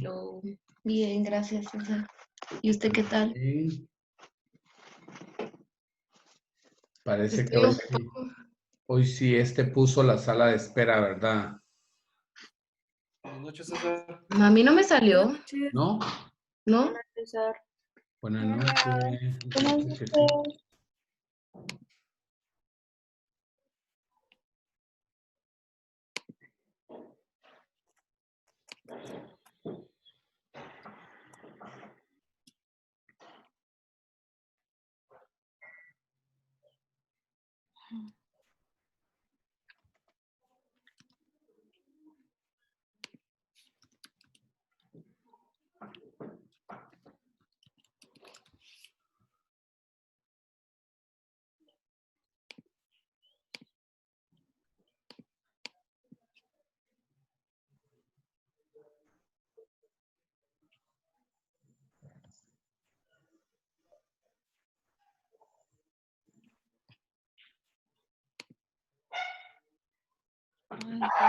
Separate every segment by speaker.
Speaker 1: Hello. Bien, gracias, César. ¿Y usted qué tal?
Speaker 2: Sí, parece que
Speaker 1: Estoy un poco...
Speaker 2: hoy sí puso la sala de espera, ¿verdad?
Speaker 3: Buenas noches, César.
Speaker 1: A mí no me salió,
Speaker 2: ¿No?
Speaker 1: ¿no?
Speaker 4: César.
Speaker 2: Buenas
Speaker 4: Hola.
Speaker 2: noches.
Speaker 4: Buenas
Speaker 2: Dice que sí.
Speaker 4: noches. Ay, Dios.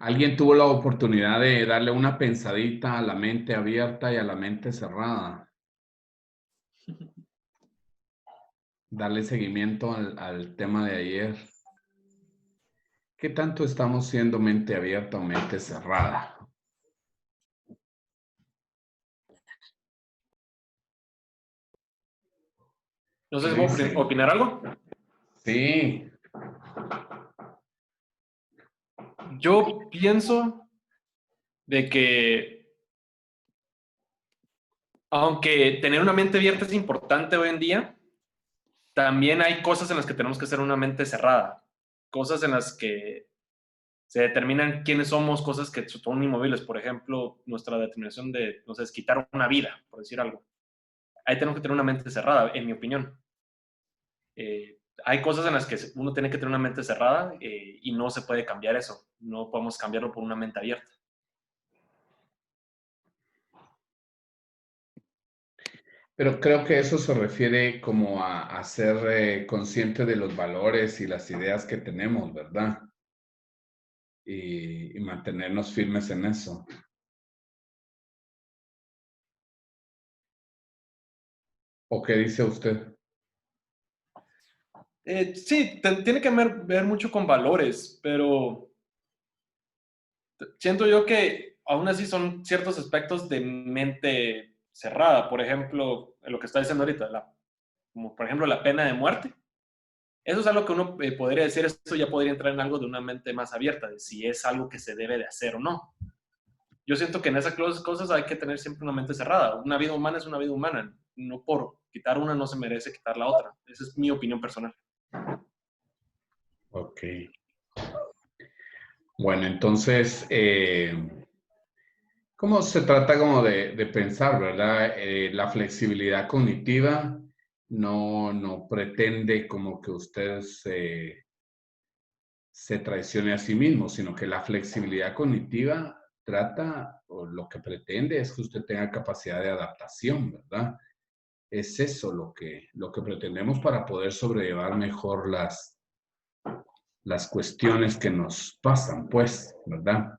Speaker 2: ¿Alguien tuvo la oportunidad de darle una pensadita a la mente abierta y a la mente cerrada? Darle seguimiento al tema de ayer. ¿Qué tanto estamos siendo mente abierta o mente cerrada?
Speaker 3: No sé
Speaker 2: ¿Qué
Speaker 3: si puedo
Speaker 2: dicen?
Speaker 3: opinar algo.
Speaker 2: Sí,
Speaker 3: Yo pienso de que, aunque tener una mente abierta es importante hoy en día, también hay cosas en las que tenemos que hacer una mente cerrada. Cosas en las que se determinan quiénes somos, cosas que son inmovibles. Por ejemplo, nuestra determinación de, no sé, es quitar una vida, por decir algo. Ahí tenemos que tener una mente cerrada, en mi opinión. Hay cosas en las que uno tiene que tener una mente cerrada y no se puede cambiar eso. No podemos cambiarlo por una mente abierta.
Speaker 2: pero creo que eso se refiere como a ser consciente de los valores y las ideas que tenemos, ¿verdad? Y mantenernos firmes en eso. ¿O qué dice usted?
Speaker 3: Sí, tiene que ver mucho con valores, pero siento yo que aún así son ciertos aspectos de mente cerrada. Por ejemplo, lo que está diciendo ahorita, como por ejemplo la pena de muerte. Eso es algo que uno podría decir, esto ya podría entrar en algo de una mente más abierta, de si es algo que se debe de hacer o no. Yo siento que en esas cosas hay que tener siempre una mente cerrada. Una vida humana es una vida humana. No por quitar una no se merece quitar la otra. Esa es mi opinión personal.
Speaker 2: Ok. Bueno, entonces, ¿cómo se trata como de pensar, verdad? La flexibilidad cognitiva no pretende como que usted se traicione a sí mismo, sino que la flexibilidad cognitiva trata, o lo que pretende es que usted tenga capacidad de adaptación, ¿verdad? Es eso lo que pretendemos para poder sobrellevar mejor las cuestiones que nos pasan, pues, ¿verdad?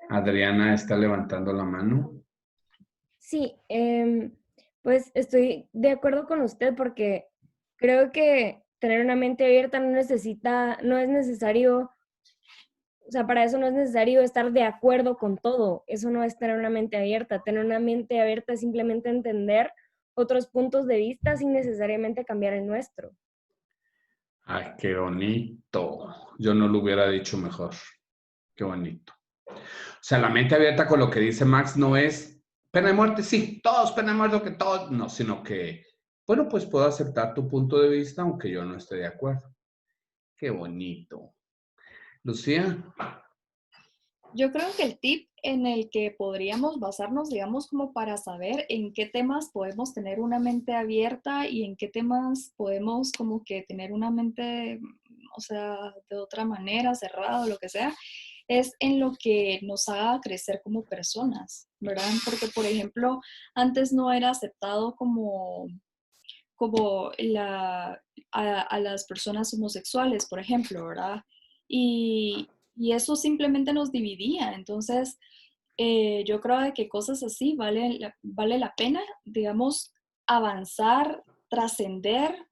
Speaker 2: Adriana está levantando la mano.
Speaker 4: Sí, pues estoy de acuerdo con usted porque creo que tener una mente abierta no es necesario, o sea, para eso no es necesario estar de acuerdo con todo. Eso no es tener una mente abierta. Tener una mente abierta es simplemente entender otros puntos de vista sin necesariamente cambiar el nuestro.
Speaker 2: Ay, qué bonito. Yo no lo hubiera dicho mejor. Qué bonito. O sea, la mente abierta con lo que dice Max no es pena de muerte, sí, todos pena de muerte, que todos, no, sino que, bueno, pues puedo aceptar tu punto de vista aunque yo no esté de acuerdo. Qué bonito. Lucía.
Speaker 5: Yo creo que el tip en el que podríamos basarnos, digamos, como para saber en qué temas podemos tener una mente abierta y en qué temas podemos como que tener una mente, o sea, de otra manera, cerrada o lo que sea, es en lo que nos haga crecer como personas, ¿verdad? Porque, por ejemplo, antes no era aceptado como a las personas homosexuales, por ejemplo, ¿verdad? Y eso simplemente nos dividía. Entonces, yo creo de que cosas así vale la pena, digamos, avanzar, trascender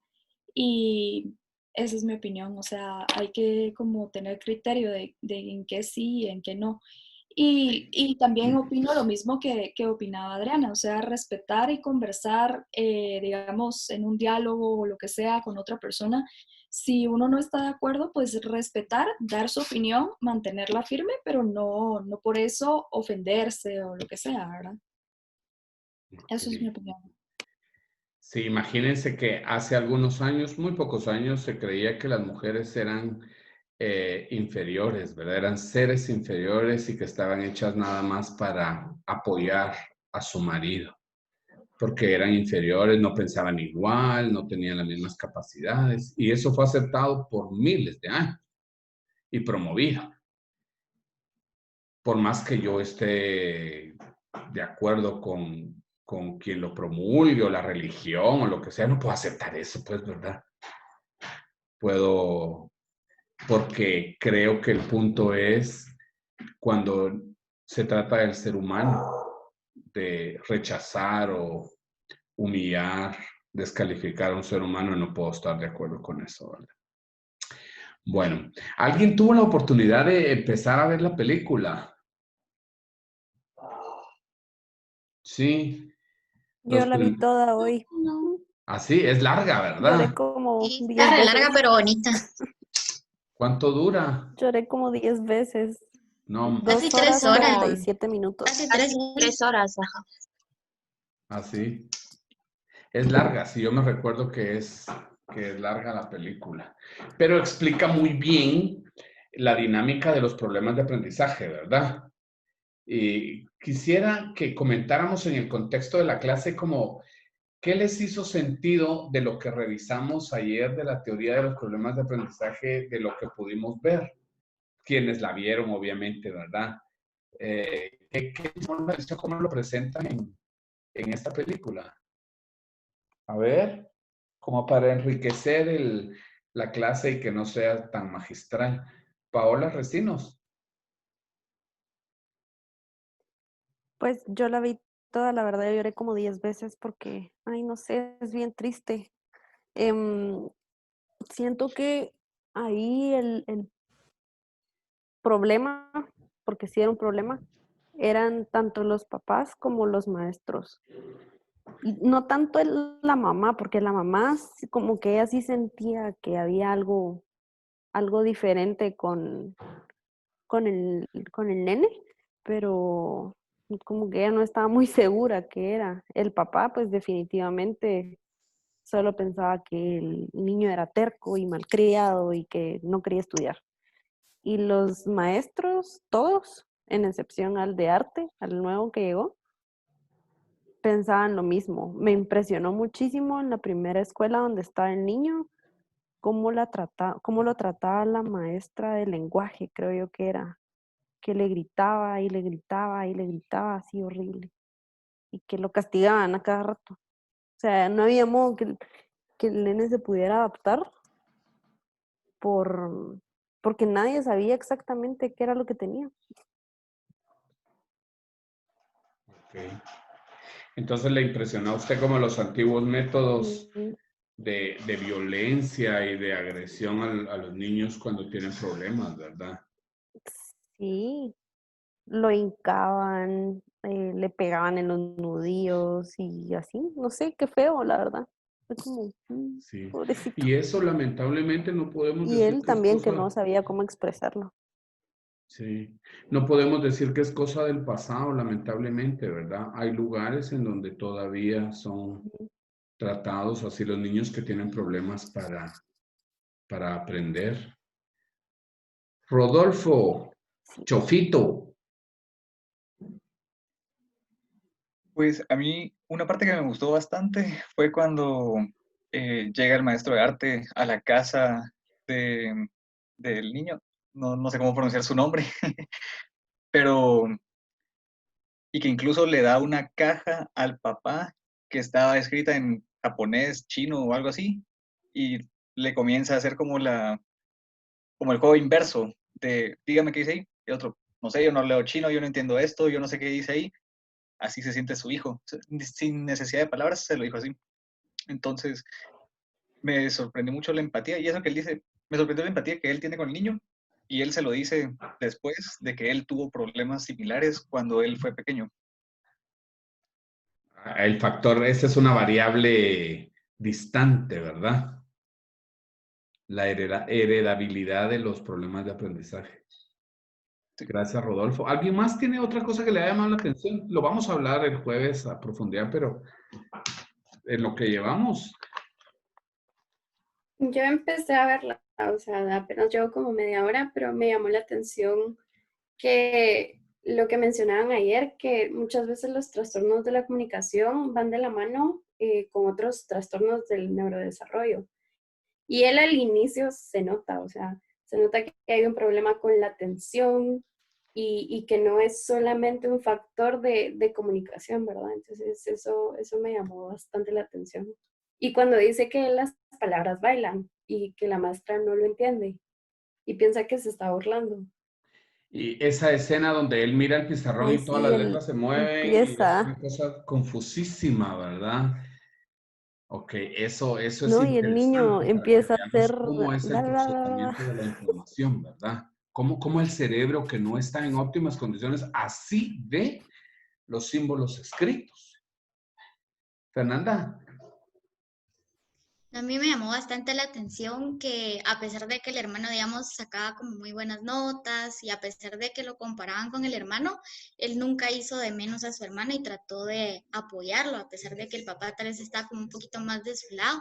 Speaker 5: y esa es mi opinión. O sea, hay que como tener criterio de en qué sí y en qué no. Y también opino lo mismo que opinaba Adriana, o sea, respetar y conversar, digamos, en un diálogo o lo que sea con otra persona. Si uno no está de acuerdo, pues respetar, dar su opinión, mantenerla firme, pero no por eso ofenderse o lo que sea, ¿verdad? Eso es mi opinión.
Speaker 2: Sí, imagínense que hace algunos años, muy pocos años, se creía que las mujeres eran inferiores, ¿verdad? Eran seres inferiores y que estaban hechas nada más para apoyar a su marido, porque eran inferiores, no pensaban igual, no tenían las mismas capacidades, y eso fue aceptado por miles de años y promovido. Por más que yo esté de acuerdo con quien lo promulgue o la religión o lo que sea, no puedo aceptar eso, pues, ¿verdad? Puedo, porque creo que el punto es cuando se trata del ser humano, de rechazar o humillar, descalificar a un ser humano, no puedo estar de acuerdo con eso, ¿verdad? Bueno, ¿alguien tuvo la oportunidad de empezar a ver la película? Sí.
Speaker 6: Yo la vi toda hoy.
Speaker 1: No.
Speaker 2: Así, es larga,
Speaker 6: Lloré
Speaker 2: ¿verdad?
Speaker 6: como
Speaker 1: Sí,
Speaker 6: 10
Speaker 1: está re
Speaker 6: veces.
Speaker 1: larga, pero bonita.
Speaker 2: ¿Cuánto dura?
Speaker 6: Lloré como 10 veces.
Speaker 2: No,
Speaker 1: Casi
Speaker 6: 2 horas
Speaker 1: 3 horas.
Speaker 6: 47 minutos.
Speaker 1: Casi 3 horas, ajá.
Speaker 2: así. Es larga, sí, yo me recuerdo que es larga la película. Pero explica muy bien la dinámica de los problemas de aprendizaje, ¿verdad? Y quisiera que comentáramos en el contexto de la clase como qué les hizo sentido de lo que revisamos ayer de la teoría de los problemas de aprendizaje, de lo que pudimos ver. Quienes la vieron, obviamente, ¿verdad? ¿Cómo lo presentan en esta película? A ver, como para enriquecer la clase y que no sea tan magistral. Paola Recinos.
Speaker 6: Pues yo la vi toda, la verdad, yo lloré como 10 veces porque, ay, no sé, es bien triste. Siento que ahí el problema, porque sí era un problema, eran tanto los papás como los maestros. Y no tanto la mamá, porque la mamá como que ella sí sentía que había algo diferente con el nene, pero como que ella no estaba muy segura que era. El papá, pues definitivamente solo pensaba que el niño era terco y malcriado y que no quería estudiar. Y los maestros, todos, en excepción al de arte, al nuevo que llegó, pensaban lo mismo. Me impresionó muchísimo en la primera escuela donde estaba el niño, cómo lo trataba la maestra de lenguaje, creo yo que era, que le gritaba y le gritaba y le gritaba así horrible, y que lo castigaban a cada rato. O sea, no había modo que el nene se pudiera adaptar porque nadie sabía exactamente qué era lo que tenía.
Speaker 2: Okay. Entonces le impresionó a usted como los antiguos métodos de violencia y de agresión a los niños cuando tienen problemas, ¿verdad?
Speaker 6: Sí, lo hincaban, le pegaban en los nudillos y así, no sé, qué feo, la verdad. Fue como,
Speaker 2: Sí.
Speaker 6: pobrecito.
Speaker 2: Y eso lamentablemente no podemos
Speaker 6: Y
Speaker 2: decir
Speaker 6: él
Speaker 2: que es
Speaker 6: también que no
Speaker 2: cosa.
Speaker 6: sabía cómo expresarlo.
Speaker 2: Sí, no podemos decir que es cosa del pasado, lamentablemente, ¿verdad? Hay lugares en donde todavía son tratados así los niños que tienen problemas para aprender. Rodolfo,
Speaker 6: Sí.
Speaker 2: Chofito.
Speaker 7: Pues a mí una parte que me gustó bastante fue cuando llega el maestro de arte a la casa del niño, no sé cómo pronunciar su nombre, pero y que incluso le da una caja al papá que estaba escrita en japonés, chino o algo así, y le comienza a hacer como el juego inverso de dígame qué dice ahí, y otro, no sé, yo no leo chino, yo no entiendo esto, yo no sé qué dice ahí, así se siente su hijo, sin necesidad de palabras, se lo dijo así. Entonces, me sorprendió mucho la empatía, y eso que él dice, me sorprendió la empatía que él tiene con el niño, y él se lo dice después de que él tuvo problemas similares cuando él fue pequeño.
Speaker 2: El factor, esa es una variable distante, ¿verdad? La heredabilidad de los problemas de aprendizaje. Gracias, Rodolfo. ¿Alguien más tiene otra cosa que le haya llamado la atención? Lo vamos a hablar el jueves a profundidad, pero en lo que llevamos.
Speaker 8: Yo empecé a verla, o sea, apenas llevo como media hora, pero me llamó la atención que lo que mencionaban ayer, que muchas veces los trastornos de la comunicación van de la mano con otros trastornos del neurodesarrollo. Y él al inicio se nota, o sea, se nota que hay un problema con la atención y que no es solamente un factor de comunicación, ¿verdad? Entonces eso me llamó bastante la atención. Y cuando dice que las palabras bailan y que la maestra no lo entiende y piensa que se está burlando.
Speaker 2: Y esa escena donde él mira el pizarrón
Speaker 6: Ay,
Speaker 2: y todas
Speaker 6: sí,
Speaker 2: las
Speaker 6: él
Speaker 2: letras se mueven y es una
Speaker 6: empieza,
Speaker 2: cosa confusísima, ¿verdad? Ok, eso es
Speaker 6: ¿no? Y el niño
Speaker 2: interesante para que
Speaker 6: empieza a hacer,
Speaker 2: veamos cómo es el
Speaker 6: la, la, la, la.
Speaker 2: procesamiento de la información, ¿verdad? Cómo el cerebro que no está en óptimas condiciones así ve los símbolos escritos. Fernanda.
Speaker 9: A mí me llamó bastante la atención que a pesar de que el hermano, digamos, sacaba como muy buenas notas y a pesar de que lo comparaban con el hermano, él nunca hizo de menos a su hermana y trató de apoyarlo, a pesar de que el papá tal vez estaba como un poquito más de su lado.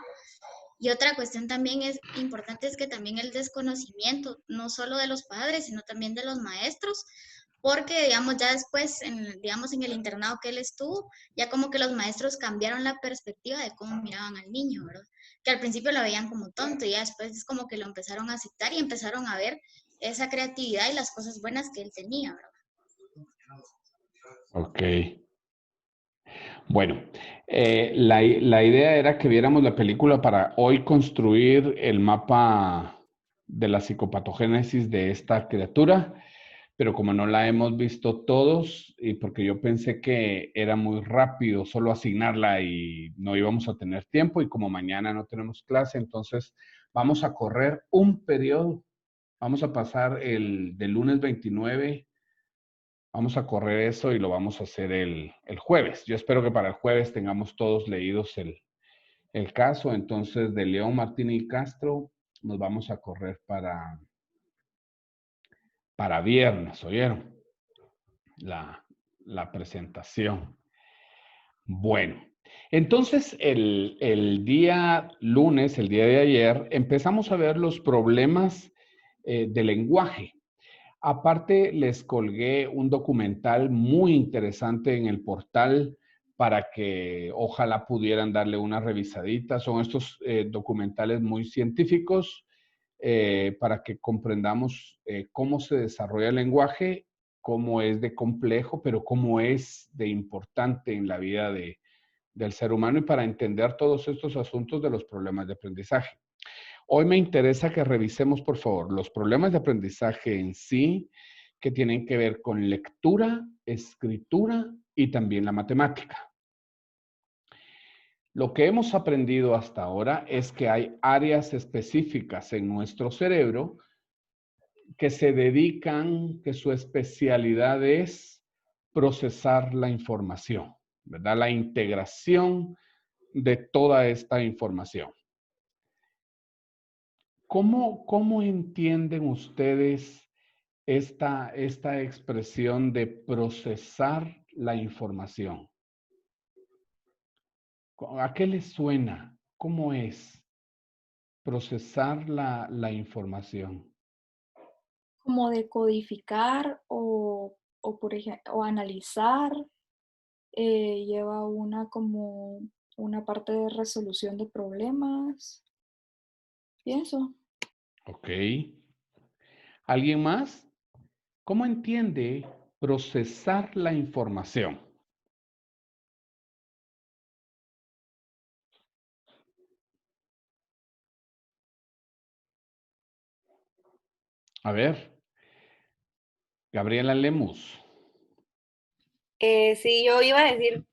Speaker 9: Y otra cuestión también es importante es que también el desconocimiento, no solo de los padres, sino también de los maestros, porque digamos ya después, digamos en el internado que él estuvo, ya como que los maestros cambiaron la perspectiva de cómo miraban al niño, ¿verdad? Que al principio lo veían como tonto y ya después es como que lo empezaron a aceptar y empezaron a ver esa creatividad y las cosas buenas que él tenía, ¿verdad?
Speaker 2: Ok. Bueno, la idea era que viéramos la película para hoy construir el mapa de la psicopatogénesis de esta criatura, pero como no la hemos visto todos y porque yo pensé que era muy rápido solo asignarla y no íbamos a tener tiempo y como mañana no tenemos clase, entonces vamos a correr un periodo, vamos a pasar el del lunes 29. Vamos a correr eso y lo vamos a hacer el jueves. Yo espero que para el jueves tengamos todos leídos el caso. Entonces, de León, Martín y Castro, nos vamos a correr para viernes, ¿oyeron? La presentación. Bueno, entonces el día lunes, el día de ayer, empezamos a ver los problemas de lenguaje. Aparte, les colgué un documental muy interesante en el portal para que ojalá pudieran darle una revisadita. Son estos documentales muy científicos para que comprendamos cómo se desarrolla el lenguaje, cómo es de complejo, pero cómo es de importante en la vida del ser humano y para entender todos estos asuntos de los problemas de aprendizaje. Hoy me interesa que revisemos, por favor, los problemas de aprendizaje en sí, que tienen que ver con lectura, escritura y también la matemática. Lo que hemos aprendido hasta ahora es que hay áreas específicas en nuestro cerebro que se dedican, que su especialidad es procesar la información, ¿verdad? La integración de toda esta información. ¿Cómo entienden ustedes esta expresión de procesar la información? ¿A qué les suena? ¿Cómo es procesar la información?
Speaker 5: como de codificar por ejemplo, o analizar, lleva como una parte de resolución de problemas, pienso.
Speaker 2: Ok. ¿Alguien más? ¿Cómo entiende procesar la información? A ver, Gabriela Lemus.
Speaker 10: Sí, yo iba a decir,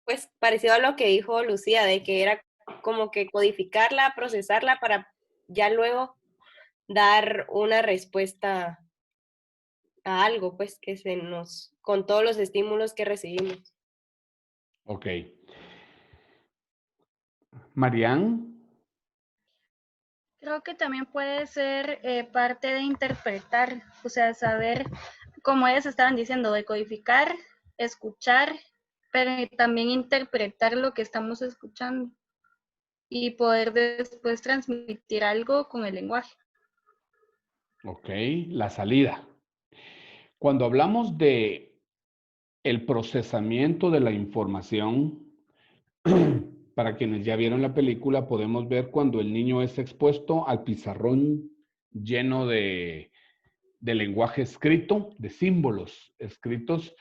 Speaker 10: pues parecido a lo que dijo Lucía, de que era como que codificarla, procesarla para ya luego dar una respuesta a algo, pues que con todos los estímulos que recibimos.
Speaker 2: Ok. Marian.
Speaker 11: Creo que también puede ser parte de interpretar, o sea, saber, como ellas estaban diciendo, de codificar, escuchar, pero también interpretar lo que estamos escuchando y poder después transmitir algo con el lenguaje.
Speaker 2: Ok, la salida. Cuando hablamos de el procesamiento de la información, para quienes ya vieron la película, podemos ver cuando el niño es expuesto al pizarrón lleno de lenguaje escrito, de símbolos escritos,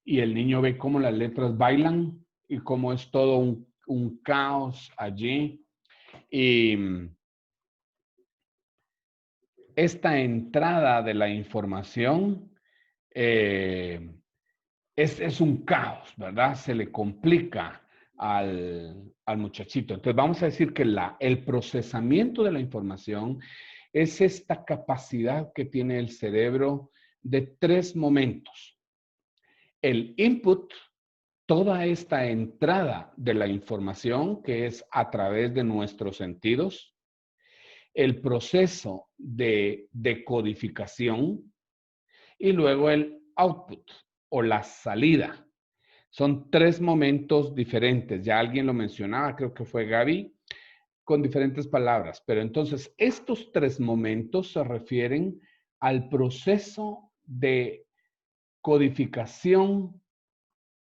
Speaker 2: y el niño ve cómo las letras bailan y cómo es todo un caos allí. Y esta entrada de la información es un caos, ¿verdad? Se le complica al muchachito. Entonces vamos a decir que el procesamiento de la información es esta capacidad que tiene el cerebro de 3 momentos. El input, toda esta entrada de la información que es a través de nuestros sentidos. El proceso de decodificación y luego el output o la salida. Son 3 momentos diferentes. Ya alguien lo mencionaba, creo que fue Gaby, con diferentes palabras. Pero entonces, estos 3 momentos se refieren al proceso de codificación,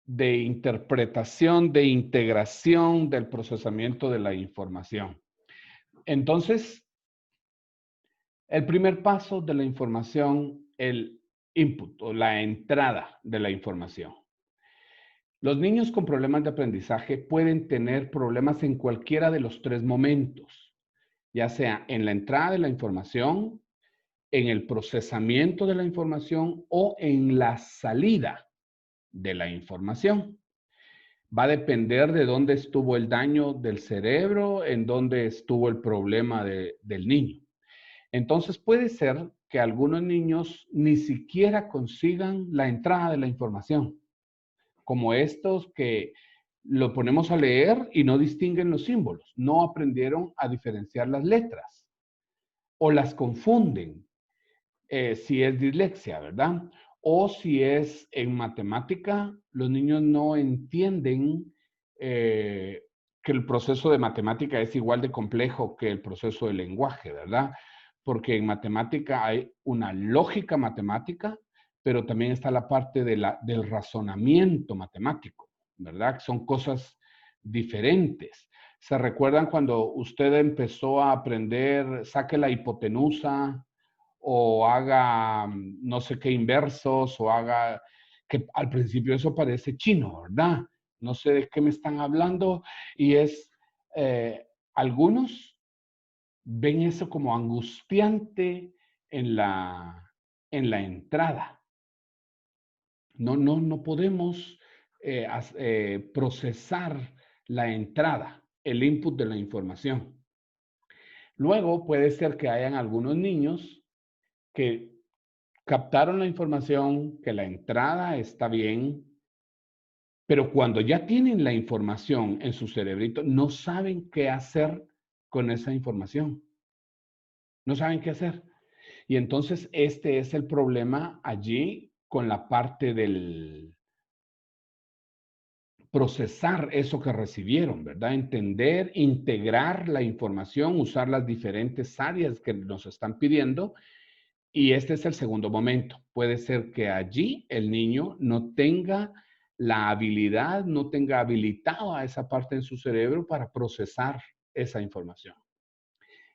Speaker 2: de interpretación, de integración del procesamiento de la información. Entonces, el primer paso de la información, el input o la entrada de la información. Los niños con problemas de aprendizaje pueden tener problemas en cualquiera de los 3 momentos, ya sea en la entrada de la información, en el procesamiento de la información o en la salida de la información. Va a depender de dónde estuvo el daño del cerebro, en dónde estuvo el problema del niño. Entonces puede ser que algunos niños ni siquiera consigan la entrada de la información, como estos que lo ponemos a leer y no distinguen los símbolos, no aprendieron a diferenciar las letras o las confunden, si es dislexia, ¿verdad? O si es en matemática, los niños no entienden que el proceso de matemática es igual de complejo que el proceso de lenguaje, ¿verdad? Porque en matemática hay una lógica matemática, pero también está la parte del razonamiento matemático, ¿verdad? Son cosas diferentes. ¿Se recuerdan cuando usted empezó a aprender, saque la hipotenusa o haga no sé qué inversos o haga, que al principio eso parece chino, ¿verdad? No sé de qué me están hablando y algunos ven eso como angustiante en la entrada. No podemos procesar la entrada, el input de la información. Luego puede ser que hayan algunos niños que captaron la información, que la entrada está bien, pero cuando ya tienen la información en su cerebrito, no saben qué hacer con esa información. No saben qué hacer. Y entonces este es el problema allí con la parte del procesar eso que recibieron, ¿verdad? Entender, integrar la información, usar las diferentes áreas que nos están pidiendo Y este es el segundo momento. Puede ser que allí el niño no tenga la habilidad, no tenga habilitado a esa parte en su cerebro para procesar esa información.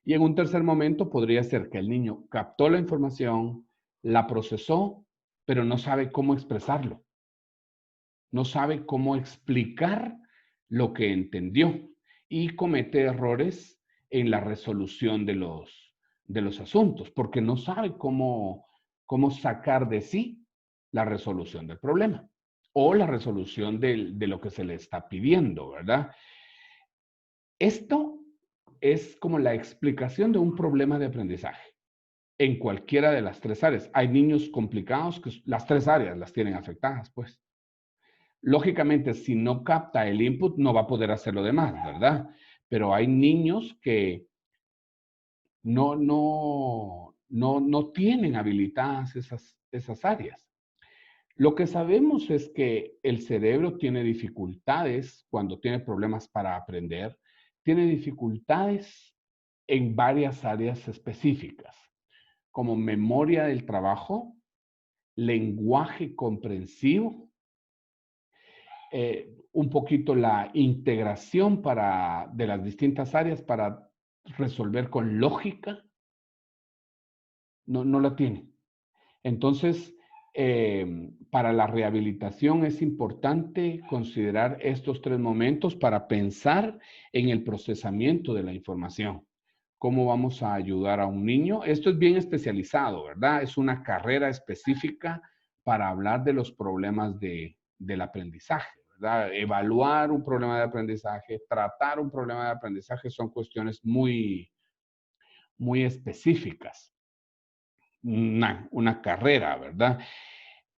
Speaker 2: Y en un tercer momento podría ser que el niño captó la información, la procesó, pero no sabe cómo expresarlo. No sabe cómo explicar lo que entendió y comete errores en la resolución de los asuntos, porque no sabe cómo sacar de sí la resolución del problema o la resolución de lo que se le está pidiendo, ¿verdad? Esto es como la explicación de un problema de aprendizaje en cualquiera de las tres áreas. Hay niños complicados que las tres áreas las tienen afectadas, pues. Lógicamente, si no capta el input, no va a poder hacer lo demás, ¿verdad? Pero hay niños que no tienen habilitadas esas áreas. Lo que sabemos es que el cerebro tiene dificultades cuando tiene problemas para aprender, tiene dificultades en varias áreas específicas, como memoria del trabajo, lenguaje comprensivo, un poquito la integración de las distintas áreas para resolver con lógica, no la tiene. Entonces, para la rehabilitación es importante considerar estos tres momentos para pensar en el procesamiento de la información. ¿Cómo vamos a ayudar a un niño? Esto es bien especializado, ¿verdad? Es una carrera específica para hablar de los problemas del aprendizaje, ¿verdad? Evaluar un problema de aprendizaje, tratar un problema de aprendizaje son cuestiones muy, muy específicas. Una carrera, ¿verdad?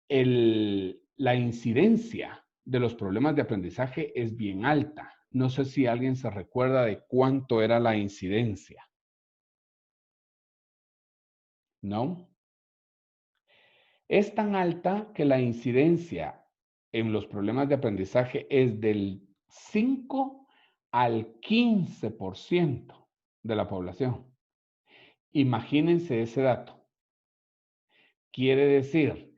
Speaker 2: La incidencia de los problemas de aprendizaje es bien alta. No sé si alguien se recuerda de cuánto era la incidencia. ¿No? Es tan alta que la incidencia en los problemas de aprendizaje es del 5 al 15% de la población. Imagínense ese dato. Quiere decir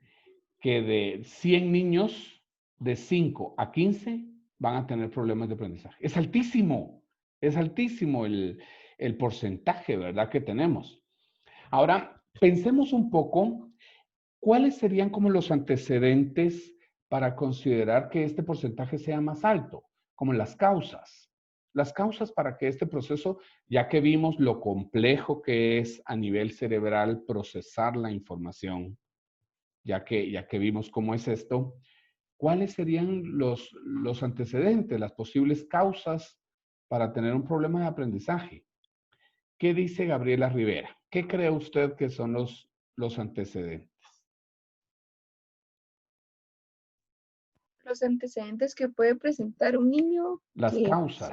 Speaker 2: que de 100 niños, de 5 a 15 van a tener problemas de aprendizaje. Es altísimo el porcentaje, ¿verdad?, que tenemos. Ahora, pensemos un poco, ¿cuáles serían como los antecedentes para considerar que este porcentaje sea más alto? Como las causas. Las causas para que este proceso, ya que vimos lo complejo que es a nivel cerebral procesar la información, ya que vimos cómo es esto, ¿cuáles serían los antecedentes, las posibles causas para tener un problema de aprendizaje? ¿Qué dice Gabriela Rivera? ¿Qué cree usted que son los antecedentes?
Speaker 12: Los antecedentes que puede presentar un niño.
Speaker 2: Las causas.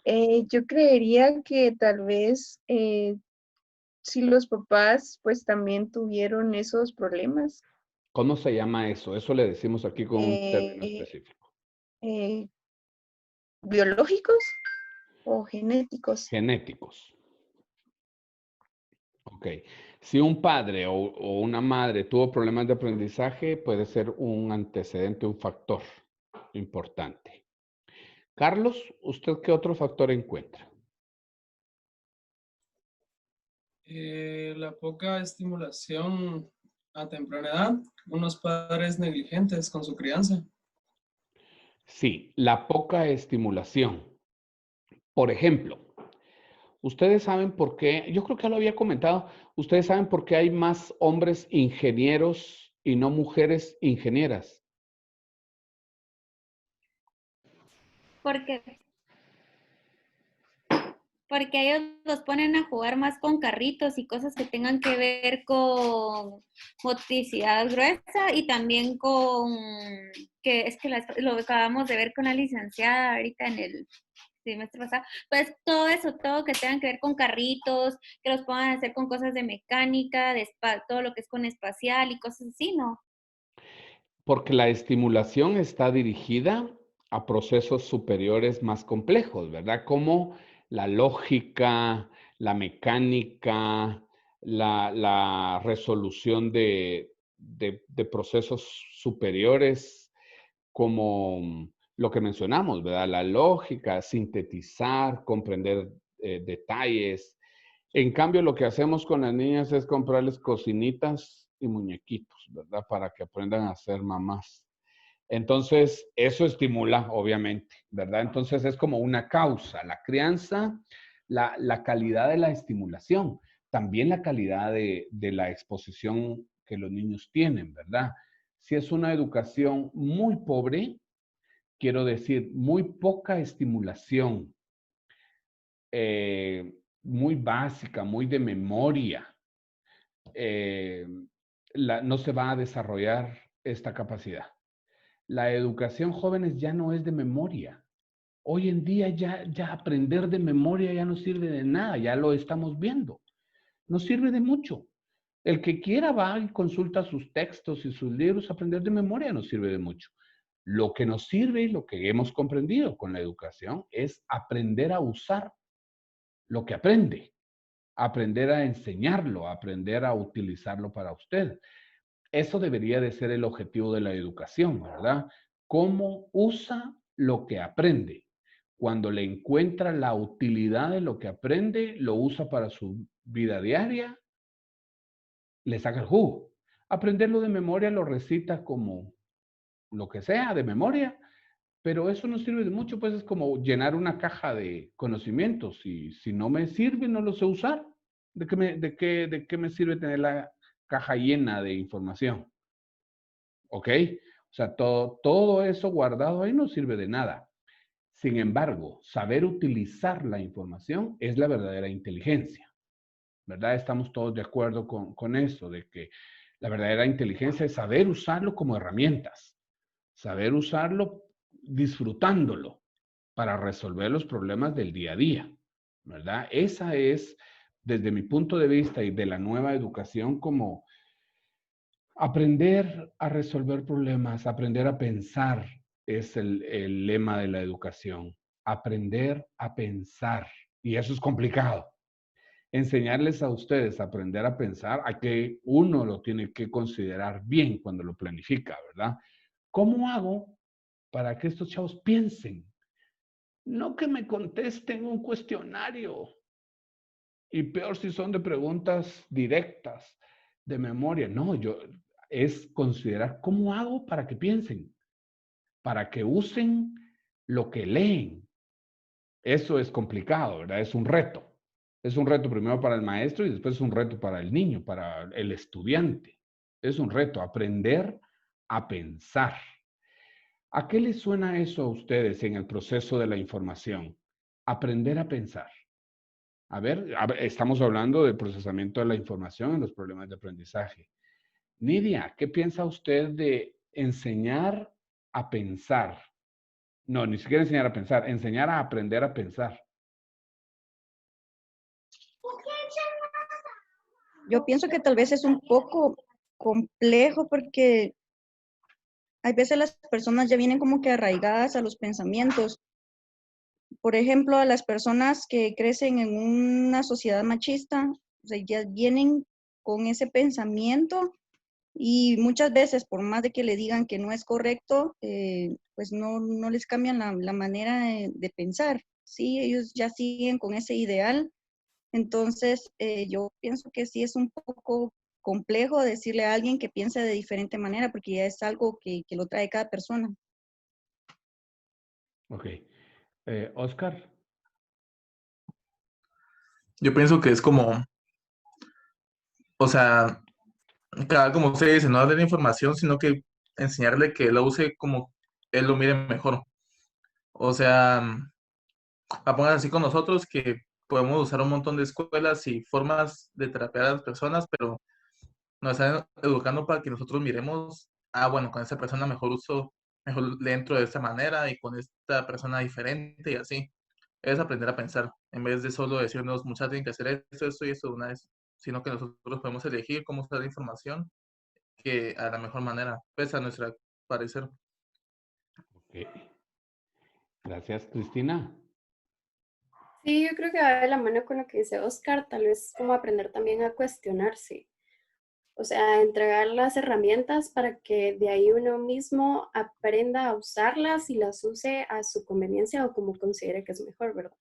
Speaker 12: Yo creería que tal vez si los papás pues también tuvieron esos problemas.
Speaker 2: ¿Cómo se llama eso? Eso le decimos aquí con un término específico.
Speaker 12: ¿Biológicos o genéticos?
Speaker 2: Genéticos. Ok. Si un padre o una madre tuvo problemas de aprendizaje, puede ser un antecedente, un factor importante. Carlos, ¿usted qué otro factor encuentra?
Speaker 13: La poca estimulación a temprana edad, unos padres negligentes con su crianza.
Speaker 2: Sí, la poca estimulación. Por ejemplo, ustedes saben por qué, yo creo que ya lo había comentado, ustedes saben por qué hay más hombres ingenieros y no mujeres ingenieras.
Speaker 14: Porque ellos los ponen a jugar más con carritos y cosas que tengan que ver con motricidad gruesa y también lo acabamos de ver con la licenciada ahorita en el semestre pasado, pues todo eso, todo que tengan que ver con carritos, que los puedan hacer con cosas de mecánica, todo lo que es con espacial y cosas así, ¿no?
Speaker 2: Porque la estimulación está dirigida a procesos superiores más complejos, ¿verdad? Como la lógica, la mecánica, la resolución de procesos superiores, como lo que mencionamos, ¿verdad? La lógica, sintetizar, comprender detalles. En cambio, lo que hacemos con las niñas es comprarles cocinitas y muñequitos, ¿verdad? Para que aprendan a ser mamás. Entonces, eso estimula, obviamente, ¿verdad? Entonces, es como una causa. La crianza, la calidad de la estimulación, también la calidad de la exposición que los niños tienen, ¿verdad? Si es una educación muy pobre, quiero decir, muy poca estimulación, muy básica, muy de memoria, no se va a desarrollar esta capacidad. La educación jóvenes ya no es de memoria. Hoy en día ya aprender de memoria ya no sirve de nada, ya lo estamos viendo. No sirve de mucho. El que quiera va y consulta sus textos y sus libros, aprender de memoria no sirve de mucho. Lo que nos sirve y lo que hemos comprendido con la educación es aprender a usar lo que aprende, aprender a enseñarlo, aprender a utilizarlo para usted. Eso debería de ser el objetivo de la educación, ¿verdad? ¿Cómo usa lo que aprende? Cuando le encuentra la utilidad de lo que aprende, lo usa para su vida diaria, le saca el jugo. Aprenderlo de memoria lo recita como lo que sea de memoria, pero eso no sirve de mucho, pues es como llenar una caja de conocimientos y si no me sirve, no lo sé usar. ¿De qué me sirve tener la caja llena de información? ¿Ok? O sea, todo eso guardado ahí no sirve de nada. Sin embargo, saber utilizar la información es la verdadera inteligencia, ¿verdad? Estamos todos de acuerdo con eso, de que la verdadera inteligencia es saber usarlo como herramientas, saber usarlo disfrutándolo para resolver los problemas del día a día, ¿verdad? Esa es, desde mi punto de vista y de la nueva educación, como aprender a resolver problemas, aprender a pensar es el lema de la educación. Aprender a pensar. Y eso es complicado. Enseñarles a ustedes a aprender a pensar, a que uno lo tiene que considerar bien cuando lo planifica, ¿verdad? ¿Cómo hago para que estos chavos piensen? No que me contesten un cuestionario. Y peor si son de preguntas directas, de memoria. No, es considerar cómo hago para que piensen, para que usen lo que leen. Eso es complicado, ¿verdad? Es un reto. Es un reto primero para el maestro y después es un reto para el niño, para el estudiante. Es un reto aprender a pensar. ¿A qué les suena eso a ustedes en el proceso de la información? Aprender a pensar. A ver, estamos hablando del procesamiento de la información en los problemas de aprendizaje. Nidia, ¿qué piensa usted de enseñar a pensar? No, ni siquiera enseñar a pensar, enseñar a aprender a pensar.
Speaker 15: Yo pienso que tal vez es un poco complejo porque hay veces las personas ya vienen como que arraigadas a los pensamientos. Por ejemplo, a las personas que crecen en una sociedad machista, o sea, ya vienen con ese pensamiento y muchas veces, por más de que le digan que no es correcto, pues no les cambian la manera de pensar. Sí, ellos ya siguen con ese ideal. Entonces, yo pienso que sí es un poco complejo decirle a alguien que piense de diferente manera, porque ya es algo que lo trae cada persona.
Speaker 2: Ok. Oscar.
Speaker 16: Yo pienso que es como, o sea, como usted dice, no darle la información, sino que enseñarle que lo use como él lo mire mejor. O sea, a poner así con nosotros que podemos usar un montón de escuelas y formas de terapiar a las personas, pero nos están educando para que nosotros miremos, bueno, con esta persona mejor le entro de esta manera y con esta persona diferente y así. Es aprender a pensar, en vez de solo decirnos, muchachos, tienen que hacer esto y esto de una vez, sino que nosotros podemos elegir cómo usar la información que a la mejor manera, pues a nuestro parecer.
Speaker 2: Ok. Gracias, Cristina.
Speaker 8: Sí, yo creo que va de la mano con lo que dice Oscar, tal vez como aprender también a cuestionarse. O sea, entregar las herramientas para que de ahí uno mismo aprenda a usarlas y las use a su conveniencia o como considere que es mejor, ¿verdad?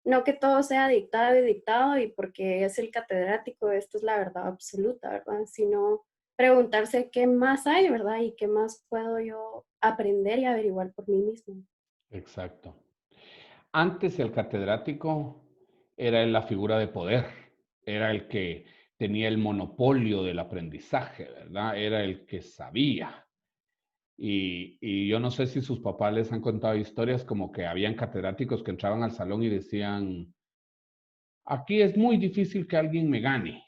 Speaker 8: No que todo sea dictado y porque es el catedrático, esto es la verdad absoluta, ¿verdad? Sino preguntarse qué más hay, ¿verdad? Y qué más puedo yo aprender y averiguar por mí mismo.
Speaker 2: Exacto. Antes el catedrático era la figura de poder, era el que tenía el monopolio del aprendizaje, ¿verdad? Era el que sabía. Y yo no sé si sus papás les han contado historias como que habían catedráticos que entraban al salón y decían, aquí es muy difícil que alguien me gane,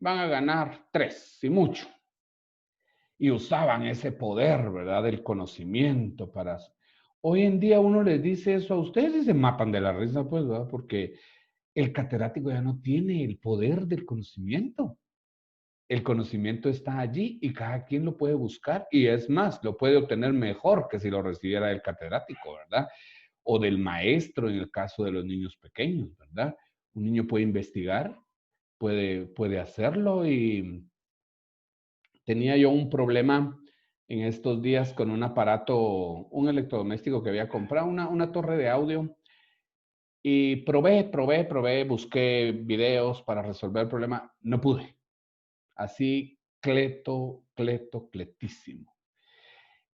Speaker 2: van a ganar 3, y mucho. Y usaban ese poder, ¿verdad? Del conocimiento para... Hoy en día uno les dice eso a ustedes y se mapan de la risa, pues, ¿verdad? Porque el catedrático ya no tiene el poder del conocimiento. El conocimiento está allí y cada quien lo puede buscar y es más, lo puede obtener mejor que si lo recibiera del catedrático, ¿verdad? O del maestro en el caso de los niños pequeños, ¿verdad? Un niño puede investigar, puede hacerlo y tenía yo un problema en estos días con un aparato, un electrodoméstico que había comprado, una torre de audio. Y probé, busqué videos para resolver el problema. No pude. Así, cletísimo.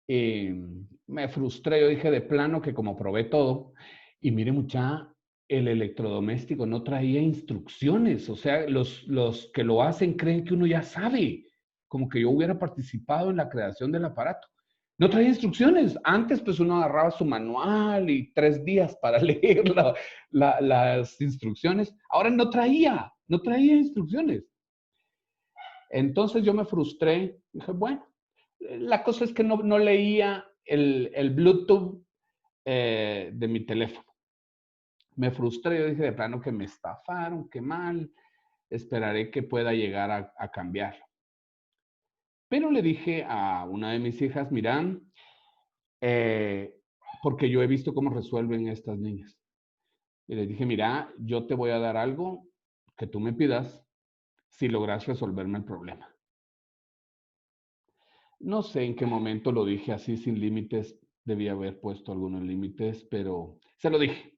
Speaker 2: Y me frustré. Yo dije de plano que como probé todo, y mire mucha, el electrodoméstico no traía instrucciones. O sea, los que lo hacen creen que uno ya sabe. Como que yo hubiera participado en la creación del aparato. No traía instrucciones. Antes, pues uno agarraba su manual y 3 días para leer las instrucciones. Ahora no traía instrucciones. Entonces yo me frustré. Dije, bueno, la cosa es que no leía el Bluetooth de mi teléfono. Me frustré. Yo dije de plano que me estafaron, qué mal. Esperaré que pueda llegar a cambiarlo. Pero le dije a una de mis hijas, mira, porque yo he visto cómo resuelven estas niñas. Y les dije, mira, yo te voy a dar algo que tú me pidas si logras resolverme el problema. No sé en qué momento lo dije así sin límites. Debía haber puesto algunos límites, pero se lo dije.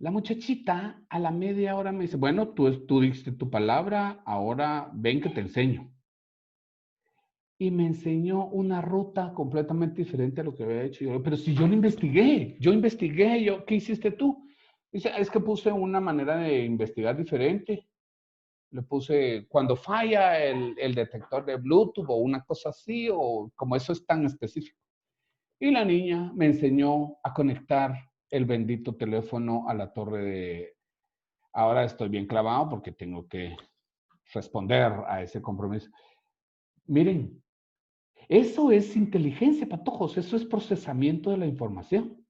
Speaker 2: La muchachita a la media hora me dice, bueno, tú dijiste tu palabra, ahora ven que te enseño. Y me enseñó una ruta completamente diferente a lo que había hecho yo. Pero si yo lo investigué, ¿qué hiciste tú? Dice, es que puse una manera de investigar diferente. Le puse, cuando falla el detector de Bluetooth o una cosa así, o como eso es tan específico. Y la niña me enseñó a conectar el bendito teléfono a la torre de... Ahora estoy bien clavado porque tengo que responder a ese compromiso. Miren, eso es inteligencia, patojos, eso es procesamiento de la información.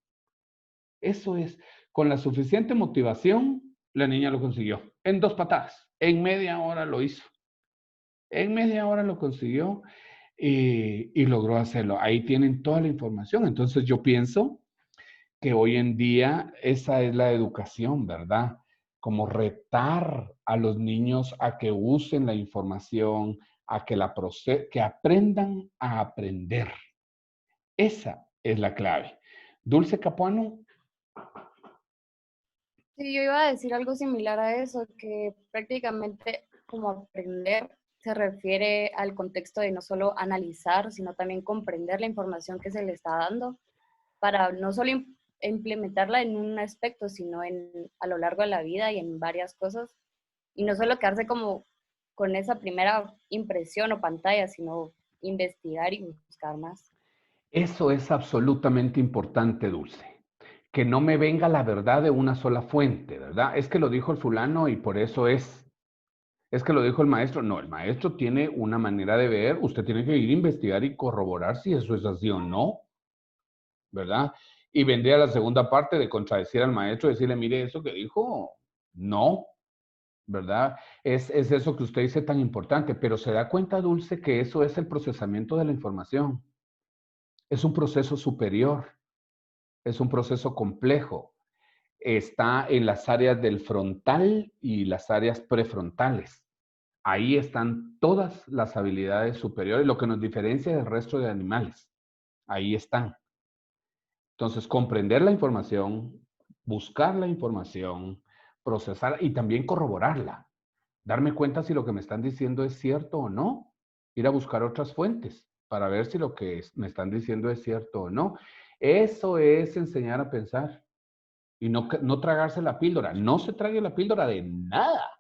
Speaker 2: Eso es, con la suficiente motivación, la niña lo consiguió. En 2 patadas, en media hora lo hizo. En media hora lo consiguió y logró hacerlo. Ahí tienen toda la información. Entonces yo pienso que hoy en día esa es la educación, ¿verdad? Como retar a los niños a que usen la información, a que aprendan a aprender. Esa es la clave. Dulce Capuano.
Speaker 8: Sí, yo iba a decir algo similar a eso, que prácticamente como aprender se refiere al contexto de no solo analizar, sino también comprender la información que se le está dando para no solo implementarla en un aspecto, sino a lo largo de la vida y en varias cosas. Y no solo quedarse como con esa primera impresión o pantalla, sino investigar y buscar más.
Speaker 2: Eso es absolutamente importante, Dulce. Que no me venga la verdad de una sola fuente, ¿verdad? Es que lo dijo el fulano y por eso es. Es que lo dijo el maestro. No, el maestro tiene una manera de ver. Usted tiene que ir a investigar y corroborar si eso es así o no, ¿verdad? Y vendría la segunda parte de contradecir al maestro, decirle, mire, eso que dijo, no, ¿verdad? Es eso que usted dice tan importante, pero se da cuenta, Dulce, que eso es el procesamiento de la información. Es un proceso superior, es un proceso complejo. está en las áreas del frontal y las áreas prefrontales. Ahí están todas las habilidades superiores, lo que nos diferencia del resto de animales. Ahí están. Entonces, comprender la información, buscar la información, procesar y también corroborarla. Darme cuenta si lo que me están diciendo es cierto o no. Ir a buscar otras fuentes para ver si lo que me están diciendo es cierto o no. Eso es enseñar a pensar y no tragarse la píldora. No se trague la píldora de nada.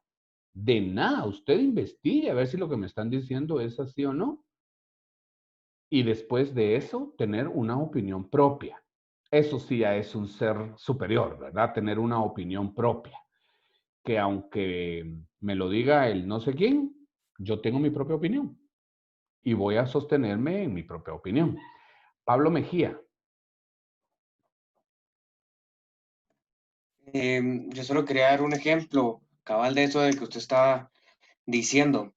Speaker 2: De nada. Usted investigue a ver si lo que me están diciendo es así o no. Y después de eso, tener una opinión propia. Eso sí ya es un ser superior, ¿verdad? Tener una opinión propia. Que aunque me lo diga el no sé quién, yo tengo mi propia opinión. Y voy a sostenerme en mi propia opinión. Pablo Mejía.
Speaker 17: Yo solo quería dar un ejemplo cabal de eso de que usted estaba diciendo.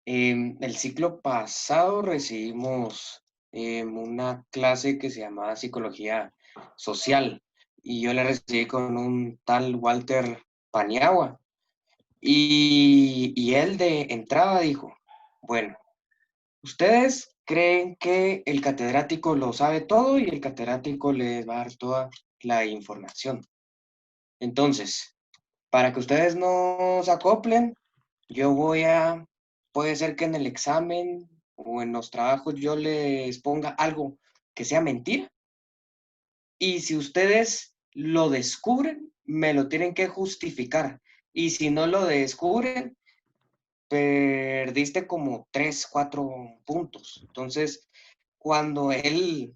Speaker 17: El ciclo pasado recibimos una clase que se llamaba Psicología Social y yo la recibí con un tal Walter Paniagua y él de entrada dijo, bueno, ustedes creen que el catedrático lo sabe todo y el catedrático les va a dar toda la información. Entonces, para que ustedes no se acoplen, puede ser que en el examen o en los trabajos yo les ponga algo que sea mentira. Y si ustedes lo descubren, me lo tienen que justificar. Y si no lo descubren, perdiste como 3, 4 puntos. Entonces, cuando él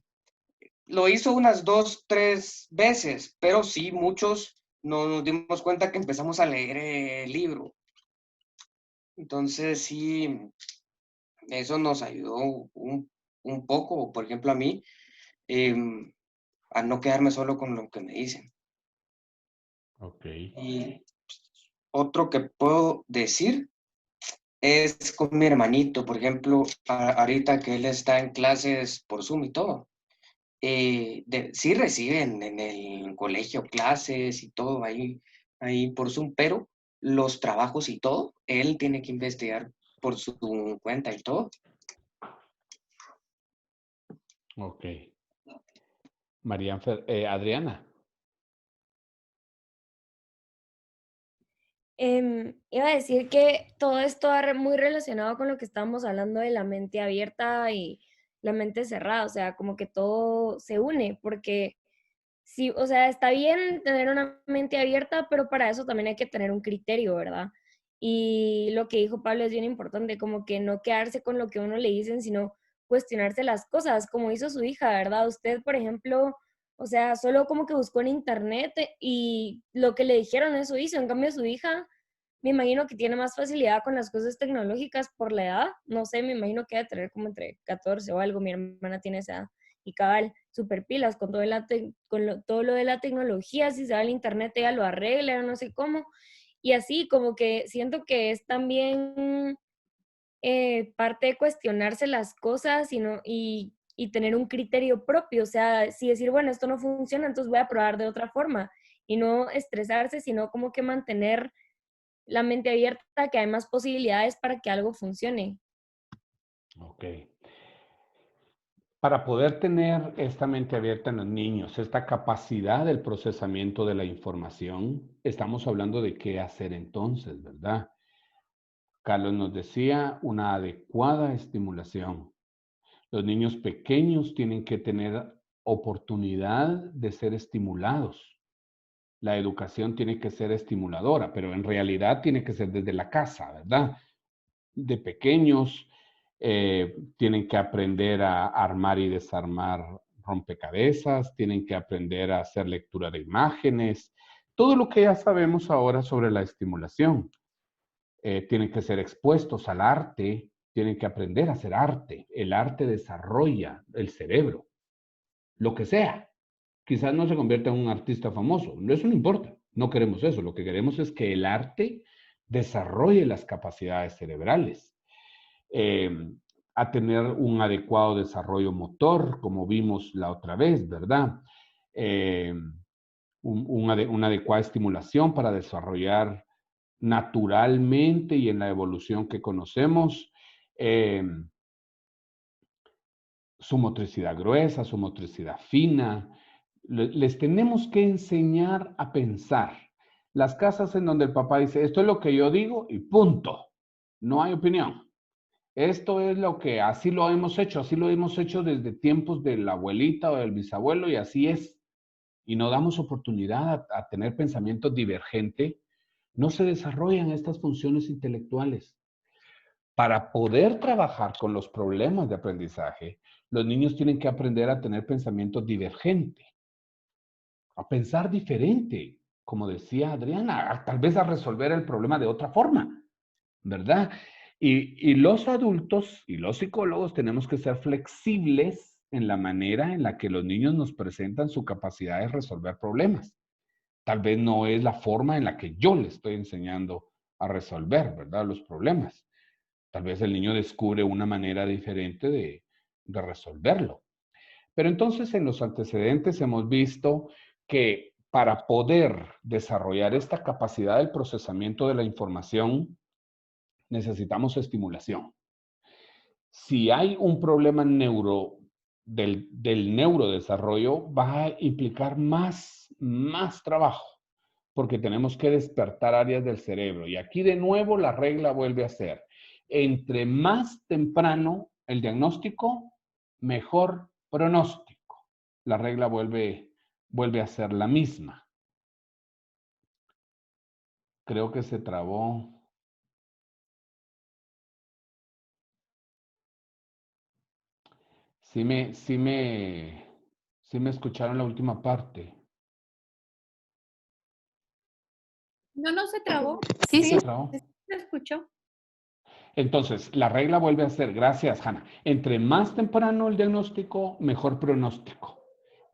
Speaker 17: lo hizo unas 2, 3 veces, pero sí, muchos nos dimos cuenta que empezamos a leer el libro. Entonces, sí, eso nos ayudó un poco, por ejemplo, a mí, a no quedarme solo con lo que me dicen.
Speaker 2: Ok.
Speaker 17: Y otro que puedo decir es con mi hermanito, por ejemplo, ahorita que él está en clases por Zoom y todo. Sí reciben en el colegio clases y todo ahí por Zoom, pero los trabajos y todo, él tiene que investigar por su cuenta y todo.
Speaker 2: Ok. Adriana.
Speaker 4: Iba a decir que todo esto va muy relacionado con lo que estábamos hablando de la mente abierta y la mente cerrada, o sea, como que todo se une, porque sí, o sea, está bien tener una mente abierta, pero para eso también hay que tener un criterio, ¿verdad? Y lo que dijo Pablo es bien importante, como que no quedarse con lo que a uno le dicen, sino cuestionarse las cosas, como hizo su hija, ¿verdad? Usted, por ejemplo, o sea, solo como que buscó en internet y lo que le dijeron eso hizo. En cambio, su hija, me imagino que tiene más facilidad con las cosas tecnológicas por la edad. No sé, me imagino que debe tener como entre 14 o algo. Mi hermana tiene esa edad. Y cabal, super pilas con todo lo de la tecnología. Si se va al internet, ella lo arregla, no sé cómo. Y así, como que siento que es también parte de cuestionarse las cosas y tener un criterio propio, o sea, si decir, bueno, esto no funciona, entonces voy a probar de otra forma y no estresarse, sino como que mantener la mente abierta, que hay más posibilidades para que algo funcione.
Speaker 2: Ok. Para poder tener esta mente abierta en los niños, esta capacidad del procesamiento de la información, estamos hablando de qué hacer entonces, ¿verdad? Carlos nos decía una adecuada estimulación. Los niños pequeños tienen que tener oportunidad de ser estimulados. La educación tiene que ser estimuladora, pero en realidad tiene que ser desde la casa, ¿verdad? De pequeños tienen que aprender a armar y desarmar rompecabezas, tienen que aprender a hacer lectura de imágenes, todo lo que ya sabemos ahora sobre la estimulación. Tienen que ser expuestos al arte, tienen que aprender a hacer arte. El arte desarrolla el cerebro, lo que sea. Quizás no se convierta en un artista famoso, eso no importa, no queremos eso. Lo que queremos es que el arte desarrolle las capacidades cerebrales, a tener un adecuado desarrollo motor, como vimos la otra vez, ¿verdad? una adecuada estimulación para desarrollar naturalmente y en la evolución que conocemos su motricidad gruesa, su motricidad fina. Les tenemos que enseñar a pensar. Las casas en donde el papá dice, esto es lo que yo digo y punto. No hay opinión. Esto es lo que, así lo hemos hecho desde tiempos de la abuelita o del bisabuelo y así es. Y no damos oportunidad a tener pensamientos divergentes, no se desarrollan estas funciones intelectuales. Para poder trabajar con los problemas de aprendizaje, los niños tienen que aprender a tener pensamientos divergentes, a pensar diferente, como decía Adriana, tal vez a resolver el problema de otra forma, ¿verdad? Y los adultos y los psicólogos tenemos que ser flexibles en la manera en la que los niños nos presentan su capacidad de resolver problemas. Tal vez no es la forma en la que yo le estoy enseñando a resolver, ¿verdad? Los problemas. Tal vez el niño descubre una manera diferente de resolverlo. Pero entonces en los antecedentes hemos visto que para poder desarrollar esta capacidad del procesamiento de la información, necesitamos estimulación. Si hay un problema del neurodesarrollo, va a implicar más trabajo, porque tenemos que despertar áreas del cerebro. Y aquí de nuevo la regla vuelve a ser, entre más temprano el diagnóstico, mejor pronóstico. La regla vuelve a ser la misma. Creo que se trabó. Sí me escucharon la última parte.
Speaker 14: No se trabó.
Speaker 2: Sí, se trabó.
Speaker 14: Se escuchó.
Speaker 2: Entonces, la regla vuelve a ser, gracias, Hanna, entre más temprano el diagnóstico, mejor pronóstico.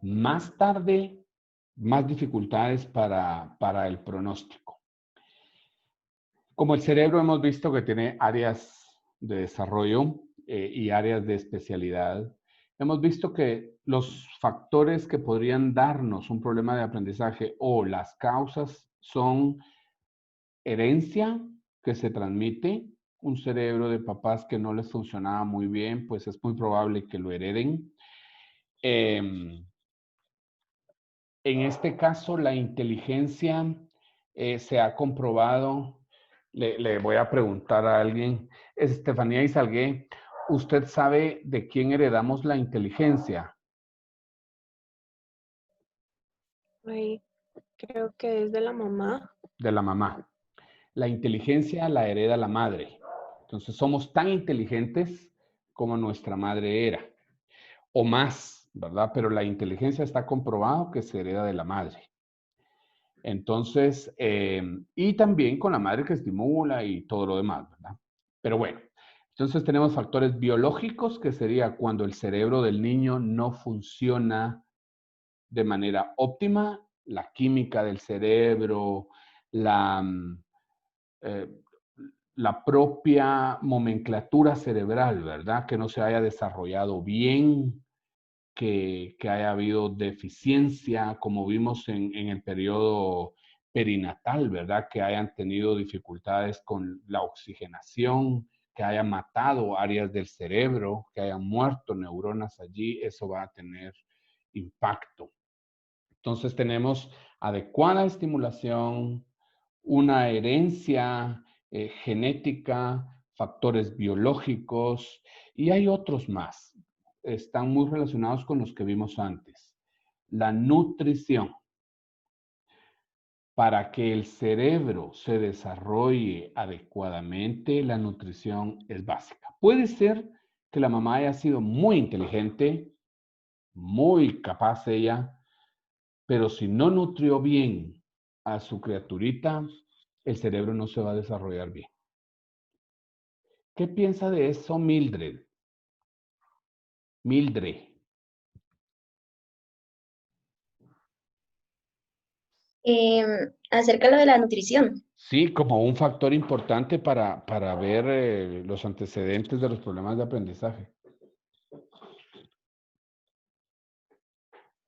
Speaker 2: Más tarde, más dificultades para el pronóstico. Como el cerebro hemos visto que tiene áreas de desarrollo y áreas de especialidad, hemos visto que los factores que podrían darnos un problema de aprendizaje o las causas son herencia que se transmite, un cerebro de papás que no les funcionaba muy bien, pues es muy probable que lo hereden. En este caso, la inteligencia se ha comprobado. Le voy a preguntar a alguien, Estefanía Izalgué, ¿usted sabe de quién heredamos la inteligencia?
Speaker 6: Ay, creo que es de la mamá.
Speaker 2: De la mamá. La inteligencia la hereda la madre. Entonces somos tan inteligentes como nuestra madre era. O más, ¿verdad? Pero la inteligencia está comprobado que se hereda de la madre. Entonces, y también con la madre que estimula y todo lo demás, ¿verdad? Pero bueno, entonces tenemos factores biológicos, que sería cuando el cerebro del niño no funciona de manera óptima, la química del cerebro, la propia nomenclatura cerebral, ¿verdad? Que no se haya desarrollado bien, que haya habido deficiencia, como vimos en el periodo perinatal, ¿verdad? Que hayan tenido dificultades con la oxigenación, que hayan matado áreas del cerebro, que hayan muerto neuronas allí, eso va a tener impacto. Entonces tenemos adecuada estimulación, una herencia genética, factores biológicos y hay otros más. Están muy relacionados con los que vimos antes. La nutrición. Para que el cerebro se desarrolle adecuadamente, la nutrición es básica. Puede ser que la mamá haya sido muy inteligente, muy capaz ella, pero si no nutrió bien a su criaturita, el cerebro no se va a desarrollar bien. ¿Qué piensa de eso Mildred? Mildred.
Speaker 18: Acerca de lo de la nutrición.
Speaker 2: Sí, como un factor importante para ver los antecedentes de los problemas de aprendizaje.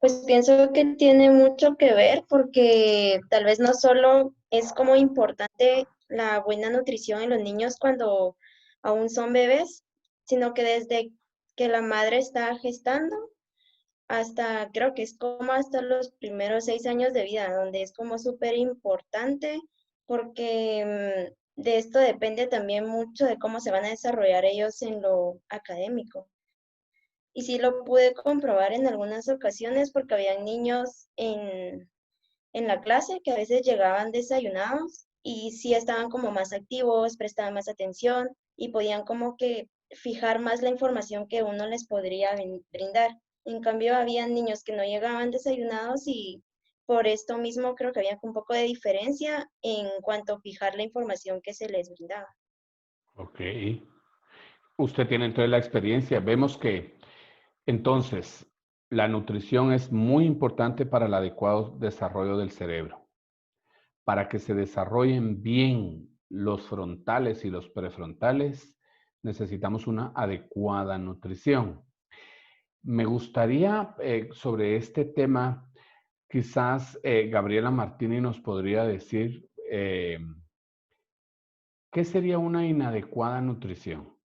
Speaker 8: Pues pienso que tiene mucho que ver porque tal vez no solo es como importante la buena nutrición en los niños cuando aún son bebés, sino que desde que la madre está gestando hasta, creo que es como hasta los primeros 6 años de vida, donde es como súper importante porque de esto depende también mucho de cómo se van a desarrollar ellos en lo académico. Y sí lo pude comprobar en algunas ocasiones porque había niños en la clase que a veces llegaban desayunados y sí estaban como más activos, prestaban más atención y podían como que fijar más la información que uno les podría brindar. En cambio, había niños que no llegaban desayunados y por esto mismo creo que había un poco de diferencia en cuanto a fijar la información que se les brindaba.
Speaker 2: Ok. Usted tiene entonces la experiencia. Vemos que entonces la nutrición es muy importante para el adecuado desarrollo del cerebro. Para que se desarrollen bien los frontales y los prefrontales, necesitamos una adecuada nutrición. Me gustaría sobre este tema, quizás Gabriela Martini nos podría decir ¿qué sería una inadecuada nutrición?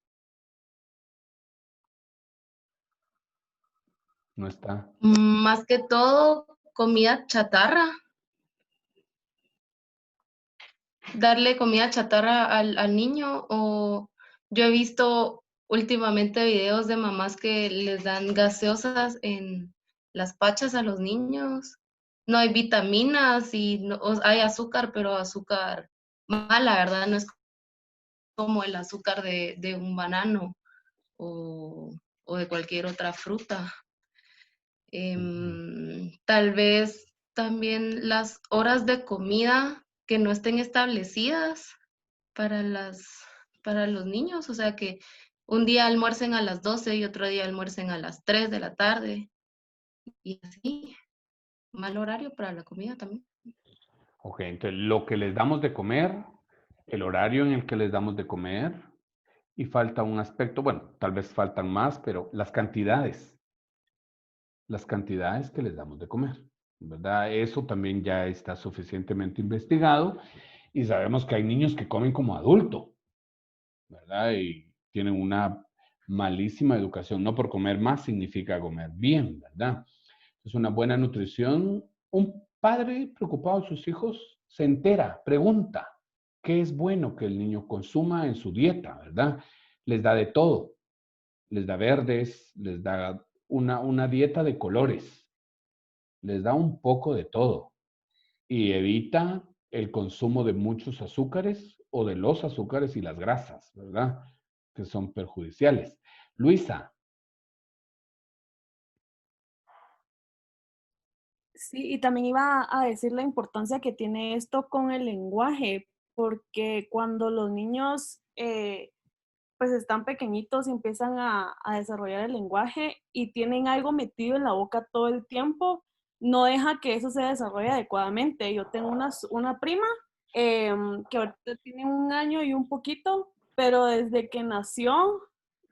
Speaker 2: No está.
Speaker 1: Más que todo, comida chatarra. Darle comida chatarra al niño, o yo he visto últimamente videos de mamás que les dan gaseosas en las pachas a los niños. No hay vitaminas y hay azúcar, pero azúcar mala, ¿verdad? No es como el azúcar de un banano o de cualquier otra fruta. Tal vez también las horas de comida que no estén establecidas para los niños, o sea que un día almuercen a las 12 y otro día almuercen a las 3 de la tarde y así, mal horario para la comida también.
Speaker 2: Ok, entonces lo que les damos de comer, el horario en el que les damos de comer, y falta un aspecto, bueno, tal vez faltan más, pero las cantidades que les damos de comer, ¿verdad? Eso también ya está suficientemente investigado y sabemos que hay niños que comen como adulto, ¿verdad? Y tienen una malísima educación. No por comer más significa comer bien, ¿verdad? Es una buena nutrición. Un padre preocupado de sus hijos se entera, pregunta, ¿qué es bueno que el niño consuma en su dieta, verdad? Les da de todo. Les da verdes, les da una dieta de colores. Les da un poco de todo. Y evita el consumo de muchos azúcares o de los azúcares y las grasas, ¿verdad? Que son perjudiciales. Luisa.
Speaker 6: Sí, y también iba a decir la importancia que tiene esto con el lenguaje, porque cuando los niños pues están pequeñitos y empiezan a desarrollar el lenguaje y tienen algo metido en la boca todo el tiempo, no deja que eso se desarrolle adecuadamente. Yo tengo una prima que ahorita tiene 1 año y un poquito, pero desde que nació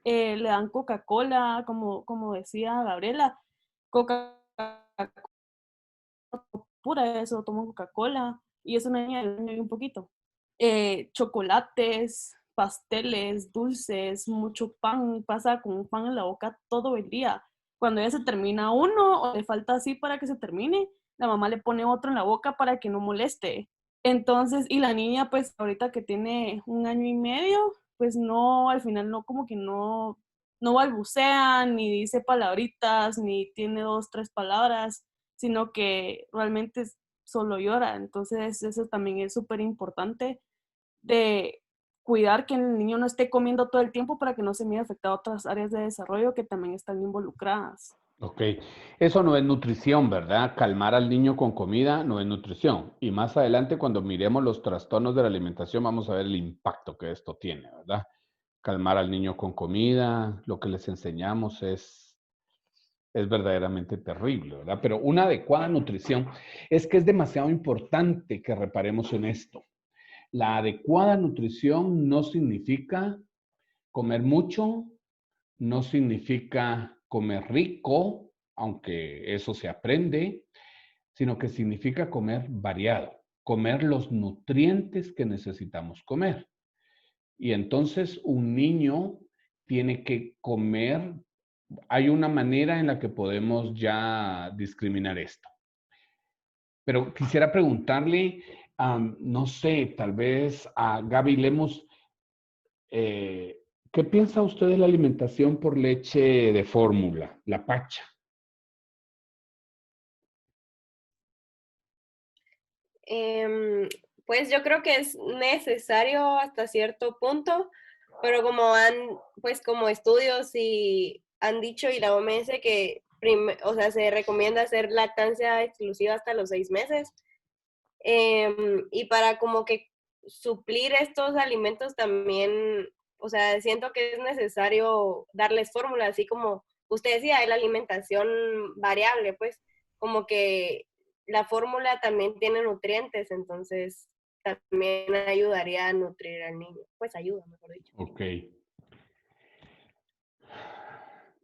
Speaker 6: le dan Coca-Cola, como decía Gabriela, Coca-Cola pura, eso, tomo Coca-Cola y es una niña de 1 año y un poquito. Chocolates, pasteles, dulces, mucho pan, pasa con un pan en la boca todo el día. Cuando ya se termina uno o le falta así para que se termine, la mamá le pone otro en la boca para que no moleste. Entonces, y la niña pues ahorita que tiene 1 año y medio, pues no, al final no, como que no balbucea, ni dice palabritas, ni tiene 2, 3 palabras, sino que realmente solo llora. Entonces, eso también es súper importante de cuidar que el niño no esté comiendo todo el tiempo para que no se mire afectado a otras áreas de desarrollo que también están involucradas.
Speaker 2: Ok, eso no es nutrición, ¿verdad? Calmar al niño con comida no es nutrición. Y más adelante, cuando miremos los trastornos de la alimentación, vamos a ver el impacto que esto tiene, ¿verdad? Calmar al niño con comida, lo que les enseñamos es verdaderamente terrible, ¿verdad? Pero una adecuada nutrición es que es demasiado importante que reparemos en esto. La adecuada nutrición no significa comer mucho, no significa comer rico, aunque eso se aprende, sino que significa comer variado, comer los nutrientes que necesitamos comer. Y entonces un niño tiene que comer, hay una manera en la que podemos ya discriminar esto. Pero quisiera preguntarle, no sé, tal vez a Gaby Lemos, ¿qué piensa usted de la alimentación por leche de fórmula, la pacha?
Speaker 10: Pues yo creo que es necesario hasta cierto punto, pero como pues como estudios y han dicho y la OMS que, o sea, se recomienda hacer lactancia exclusiva hasta los 6 meses. Y para como que suplir estos alimentos también, o sea, siento que es necesario darles fórmula, así como usted decía, hay la alimentación variable, pues como que la fórmula también tiene nutrientes, entonces también ayudaría a nutrir al niño. Pues ayuda, mejor dicho.
Speaker 2: Ok.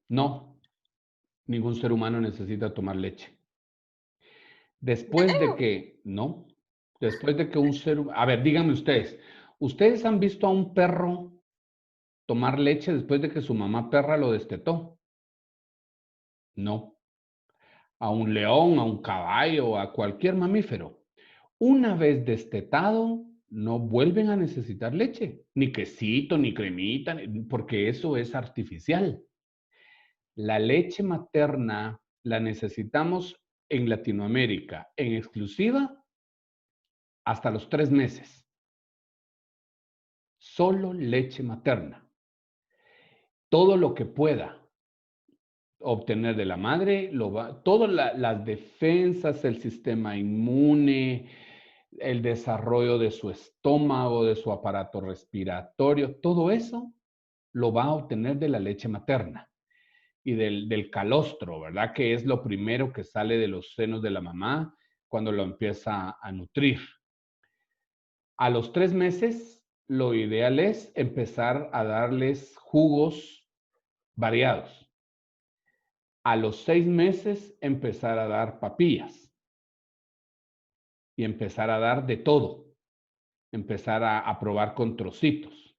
Speaker 2: No, ningún ser humano necesita tomar leche. Después de que, no, después de que un ser humano, a ver, díganme ¿ustedes han visto a un perro tomar leche después de que su mamá perra lo destetó? No. A un león, a un caballo, a cualquier mamífero. Una vez destetado, no vuelven a necesitar leche, ni quesito, ni cremita, porque eso es artificial. La leche materna la necesitamos en Latinoamérica, en exclusiva, hasta los 3 meses. Solo leche materna. Todo lo que pueda obtener de la madre, todas las defensas, el sistema inmune, el desarrollo de su estómago, de su aparato respiratorio, todo eso lo va a obtener de la leche materna y del calostro, ¿verdad? Que es lo primero que sale de los senos de la mamá cuando lo empieza a nutrir. A los 3 meses, lo ideal es empezar a darles jugos variados. A los 6 meses, empezar a dar papillas y empezar a dar de todo. Empezar a probar con trocitos.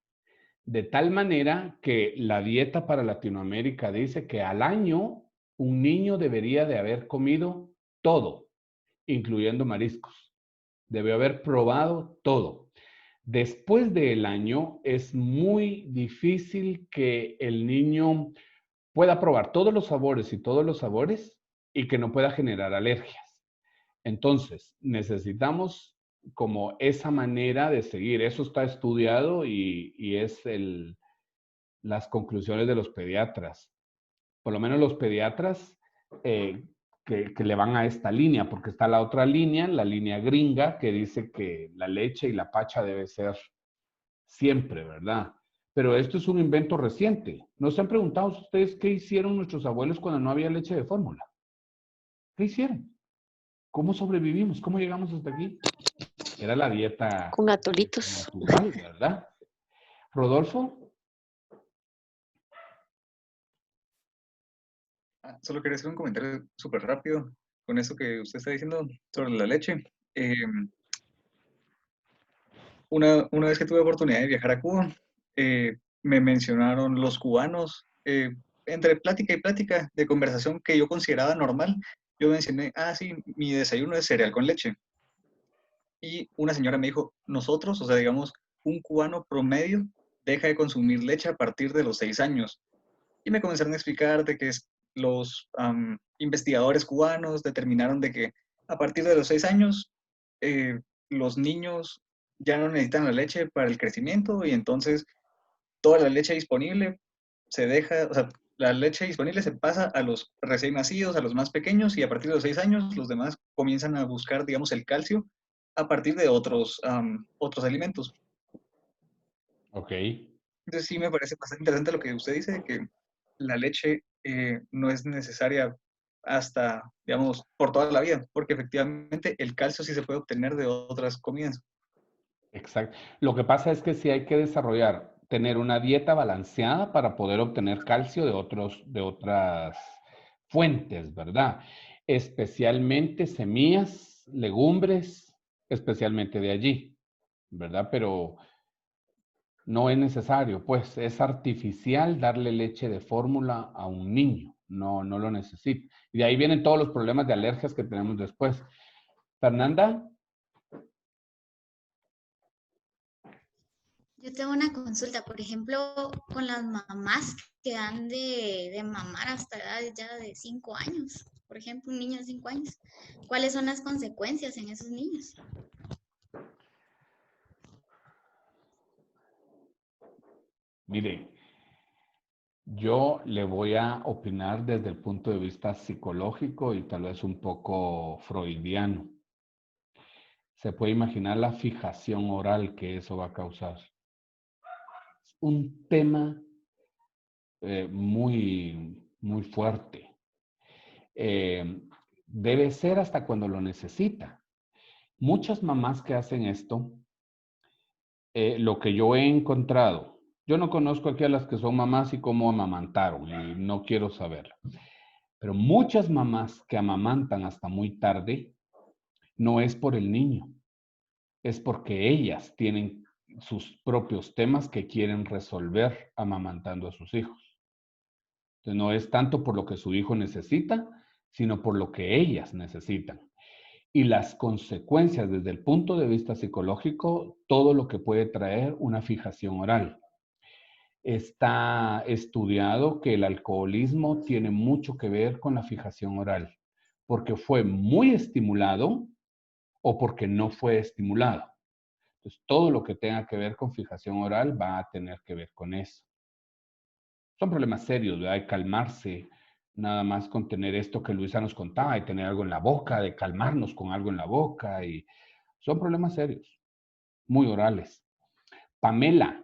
Speaker 2: De tal manera que la dieta para Latinoamérica dice que al año un niño debería de haber comido todo, incluyendo mariscos. Debe haber probado todo. Después del año es muy difícil que el niño pueda probar todos los sabores y que no pueda generar alergias. Entonces, necesitamos como esa manera de seguir. Eso está estudiado y es las conclusiones de los pediatras. Por lo menos los pediatras que le van a esta línea, porque está la otra línea, la línea gringa, que dice que la leche y la pacha debe ser siempre, ¿verdad? Pero esto es un invento reciente. ¿No se han preguntado ustedes qué hicieron nuestros abuelos cuando no había leche de fórmula? ¿Qué hicieron? ¿Cómo sobrevivimos? ¿Cómo llegamos hasta aquí? Era la dieta
Speaker 18: con atolitos.
Speaker 2: natural, ¿verdad? Rodolfo.
Speaker 7: Solo quería hacer un comentario súper rápido con eso que usted está diciendo sobre la leche. Una vez que tuve oportunidad de viajar a Cuba, me mencionaron los cubanos, entre plática y plática de conversación que yo consideraba normal, yo mencioné, sí, mi desayuno es cereal con leche. Y una señora me dijo, nosotros, o sea, digamos, un cubano promedio deja de consumir leche a partir de los 6 años. Y me comenzaron a explicar de que los investigadores cubanos determinaron de que a partir de los 6 años los niños ya no necesitan la leche para el crecimiento y entonces toda la leche disponible se deja, o sea, la leche disponible se pasa a los recién nacidos, a los más pequeños y a partir de los 6 años los demás comienzan a buscar, digamos, el calcio a partir de otros alimentos.
Speaker 2: Ok.
Speaker 7: Entonces sí me parece bastante interesante lo que usted dice, de que la leche no es necesaria hasta, digamos, por toda la vida, porque efectivamente el calcio sí se puede obtener de otras comidas.
Speaker 2: Exacto. Lo que pasa es que sí hay que tener una dieta balanceada para poder obtener calcio de otras fuentes, ¿verdad? Especialmente semillas, legumbres, especialmente de allí, ¿verdad? Pero no es necesario, pues es artificial darle leche de fórmula a un niño, no lo necesita. Y de ahí vienen todos los problemas de alergias que tenemos después. Fernanda.
Speaker 9: Yo tengo una consulta, por ejemplo, con las mamás que dan de mamar hasta edades ya de 5 años. Por ejemplo, un niño de 5 años. ¿Cuáles son las consecuencias en esos niños?
Speaker 2: Mire, yo le voy a opinar desde el punto de vista psicológico y tal vez un poco freudiano. Se puede imaginar la fijación oral que eso va a causar. Un tema muy fuerte. Debe ser hasta cuando lo necesita. Muchas mamás que hacen esto, lo que yo he encontrado, yo no conozco aquí a las que son mamás y cómo amamantaron y no quiero saberlo, pero muchas mamás que amamantan hasta muy tarde, no es por el niño, es porque ellas tienen sus propios temas que quieren resolver amamantando a sus hijos. Entonces, no es tanto por lo que su hijo necesita, sino por lo que ellas necesitan. Y las consecuencias desde el punto de vista psicológico, todo lo que puede traer una fijación oral. Está estudiado que el alcoholismo tiene mucho que ver con la fijación oral, porque fue muy estimulado o porque no fue estimulado. Entonces, todo lo que tenga que ver con fijación oral va a tener que ver con eso. Son problemas serios, ¿verdad? De calmarse, nada más con tener esto que Luisa nos contaba, de tener algo en la boca, de calmarnos con algo en la boca, y son problemas serios, muy orales. Pamela.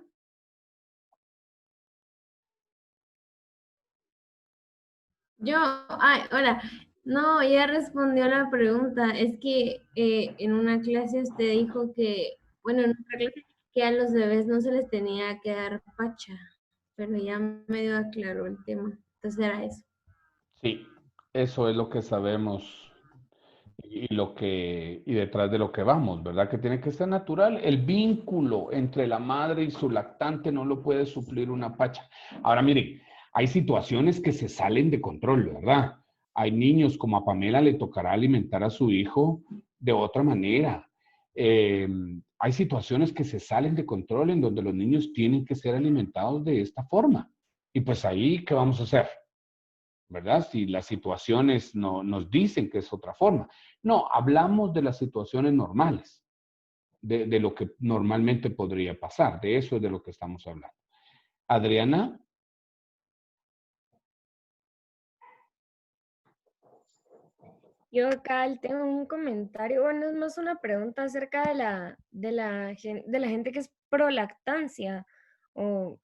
Speaker 4: Hola. No, ya respondió la pregunta. Es que en una clase usted dijo que, bueno, en otra clase, que a los bebés no se les tenía que dar pacha, pero ya medio aclaró el tema. Entonces era eso.
Speaker 2: Sí, eso es lo que sabemos y detrás de lo que vamos, ¿verdad? Que tiene que ser natural. El vínculo entre la madre y su lactante no lo puede suplir una pacha. Ahora, miren, hay situaciones que se salen de control, ¿verdad? Hay niños, como a Pamela le tocará alimentar a su hijo de otra manera. Hay situaciones que se salen de control en donde los niños tienen que ser alimentados de esta forma. Y pues ahí, ¿qué vamos a hacer? ¿Verdad? Si las situaciones no, nos dicen que es otra forma. No, hablamos de las situaciones normales, de lo que normalmente podría pasar. De eso es de lo que estamos hablando. Adriana.
Speaker 4: Yo acá tengo un comentario, bueno, es más una pregunta acerca de la gente que es pro lactancia. O,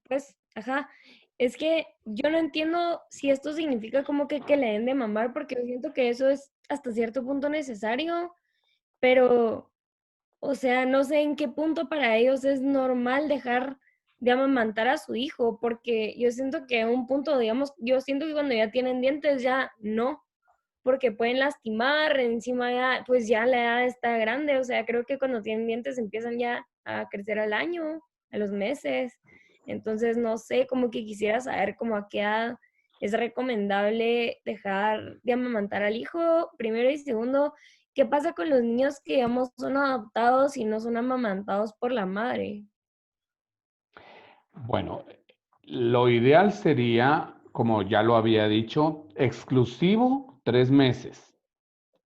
Speaker 4: pues, ajá, es que yo no entiendo si esto significa como que le den de mamar, porque yo siento que eso es hasta cierto punto necesario, pero, o sea, no sé en qué punto para ellos es normal dejar de amamantar a su hijo, porque yo siento que a un punto, digamos, yo siento que cuando ya tienen dientes ya no, porque pueden lastimar, encima ya, pues ya la edad está grande, o sea, creo que cuando tienen dientes empiezan ya a crecer al año, a los meses, entonces no sé, como que quisiera saber como a qué edad es recomendable dejar de amamantar al hijo, primero, y segundo, ¿qué pasa con los niños que, digamos, son adoptados y no son amamantados por la madre?
Speaker 2: Bueno, lo ideal sería, como ya lo había dicho, exclusivo 3 meses.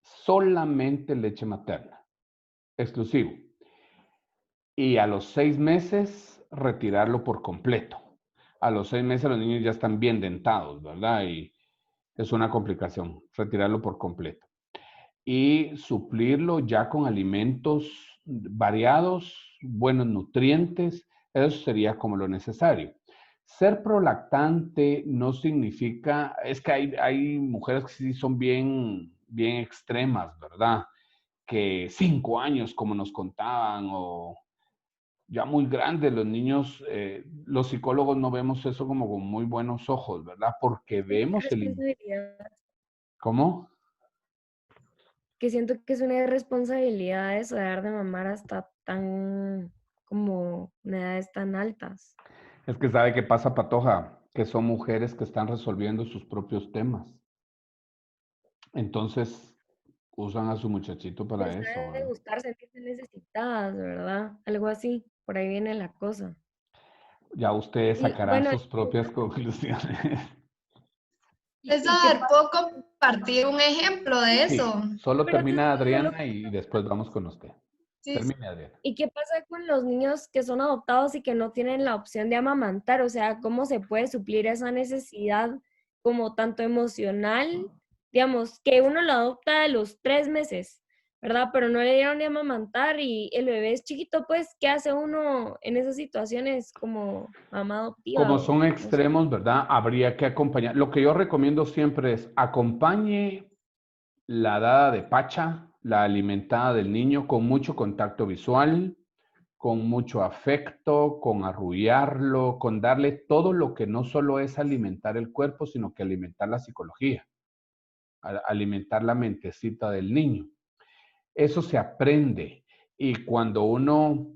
Speaker 2: Solamente leche materna. Exclusivo. Y a los 6 meses retirarlo por completo. A los 6 meses los niños ya están bien dentados, ¿verdad? Y es una complicación, retirarlo por completo. Y suplirlo ya con alimentos variados, buenos nutrientes, eso sería como lo necesario. Ser prolactante no significa, es que hay mujeres que sí son bien extremas, ¿verdad? Que 5 años, como nos contaban, o ya muy grandes, los niños, los psicólogos no vemos eso como con muy buenos ojos, ¿verdad? Porque vemos el...
Speaker 4: Responsabilidad.
Speaker 2: ¿Cómo?
Speaker 4: Que siento que es una irresponsabilidad eso de dar de mamar hasta tan, como, edades tan altas.
Speaker 2: Es que sabe qué pasa, Patoja, que son mujeres que están resolviendo sus propios temas. Entonces, usan a su muchachito para
Speaker 4: Les
Speaker 2: eso,
Speaker 4: debe de
Speaker 2: ¿verdad?
Speaker 4: gustar sentirse necesitadas, ¿verdad? Algo así, por ahí viene la cosa.
Speaker 2: Ya ustedes
Speaker 4: Y
Speaker 2: sacarán
Speaker 4: bueno,
Speaker 2: sus propias conclusiones.
Speaker 1: A
Speaker 4: qué
Speaker 1: ver, ¿puedo compartir un ejemplo de
Speaker 2: Sí,
Speaker 1: eso?
Speaker 2: solo
Speaker 4: Pero
Speaker 2: termina
Speaker 4: solo-
Speaker 2: Adriana y después vamos con usted.
Speaker 1: Sí,
Speaker 2: Termine, Adriana.
Speaker 4: ¿Y qué pasa con los niños que son adoptados y que no tienen la opción de amamantar? O sea, ¿cómo se puede suplir esa necesidad como tanto emocional? Digamos, que uno lo adopta a los 3 meses, ¿verdad? Pero no le dieron de amamantar y el bebé es chiquito, pues, ¿qué hace uno en esas situaciones como mamá adoptiva?
Speaker 2: Como son
Speaker 4: No sé.
Speaker 2: extremos, ¿verdad? Habría que acompañar. Lo que yo recomiendo siempre es acompañe la dada de pacha, la alimentada del niño con mucho contacto visual, con mucho afecto, con arrullarlo, con darle todo lo que no solo es alimentar el cuerpo, sino que alimentar la psicología, alimentar la mentecita del niño. Eso se aprende y cuando uno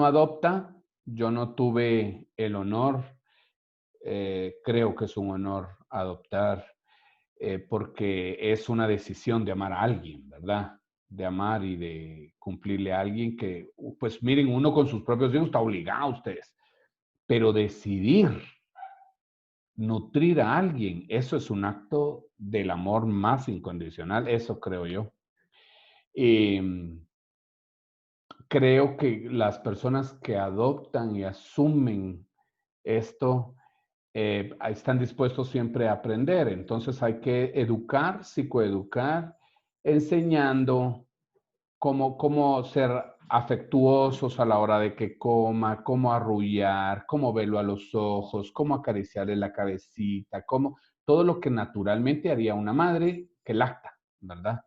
Speaker 2: adopta, yo no tuve el honor, creo que es un honor adoptar, porque es una decisión de amar a alguien, ¿verdad? De amar y de cumplirle a alguien que, pues miren, uno con sus propios hijos está obligado a ustedes, pero decidir nutrir a alguien, eso es un acto del amor más incondicional, eso creo yo. Creo que las personas que adoptan y asumen esto están dispuestos siempre a aprender. Entonces hay que educar, psicoeducar, enseñando cómo ser afectuosos a la hora de que coma, cómo arrullar, cómo verlo a los ojos, cómo acariciarle la cabecita, todo lo que naturalmente haría una madre que lacta, ¿verdad?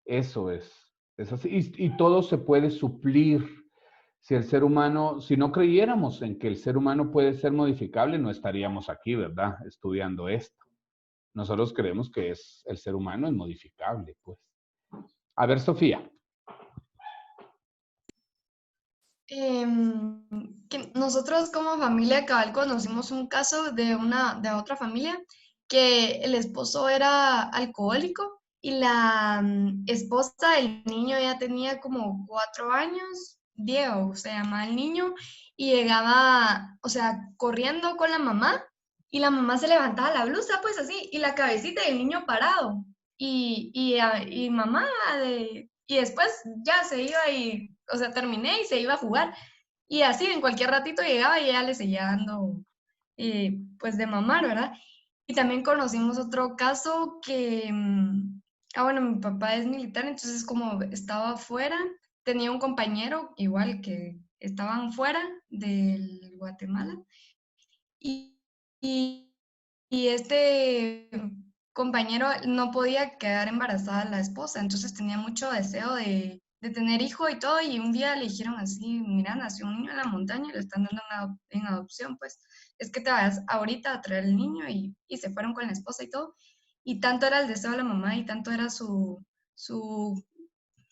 Speaker 2: Eso es así. Y todo se puede suplir. Si el ser humano, si no creyéramos en que el ser humano puede ser modificable, no estaríamos aquí, ¿verdad? Estudiando esto. Nosotros creemos que el ser humano es modificable, pues. A ver, Sofía.
Speaker 1: Que nosotros como familia cabal conocimos un caso de otra familia que el esposo era alcohólico y la esposa del niño ya tenía como 4 años, Diego se llama el niño, y llegaba, o sea, corriendo con la mamá y la mamá se levantaba la blusa, pues así, y la cabecita del niño parado. Y mamá, y después ya se iba y, o sea, terminé y se iba a jugar. Y así, en cualquier ratito llegaba y ella le seguía dando, pues, de mamar, ¿verdad? Y también conocimos otro caso que, bueno, mi papá es militar, entonces como estaba afuera, tenía un compañero igual que estaban fuera del Guatemala. Y, y, y este compañero no podía quedar embarazada la esposa, entonces tenía mucho deseo de tener hijo y todo, y un día le dijeron así, mira, nació un niño en la montaña, le están dando en adopción, pues es que te vayas ahorita a traer el niño, y se fueron con la esposa y todo, y tanto era el deseo de la mamá y tanto era su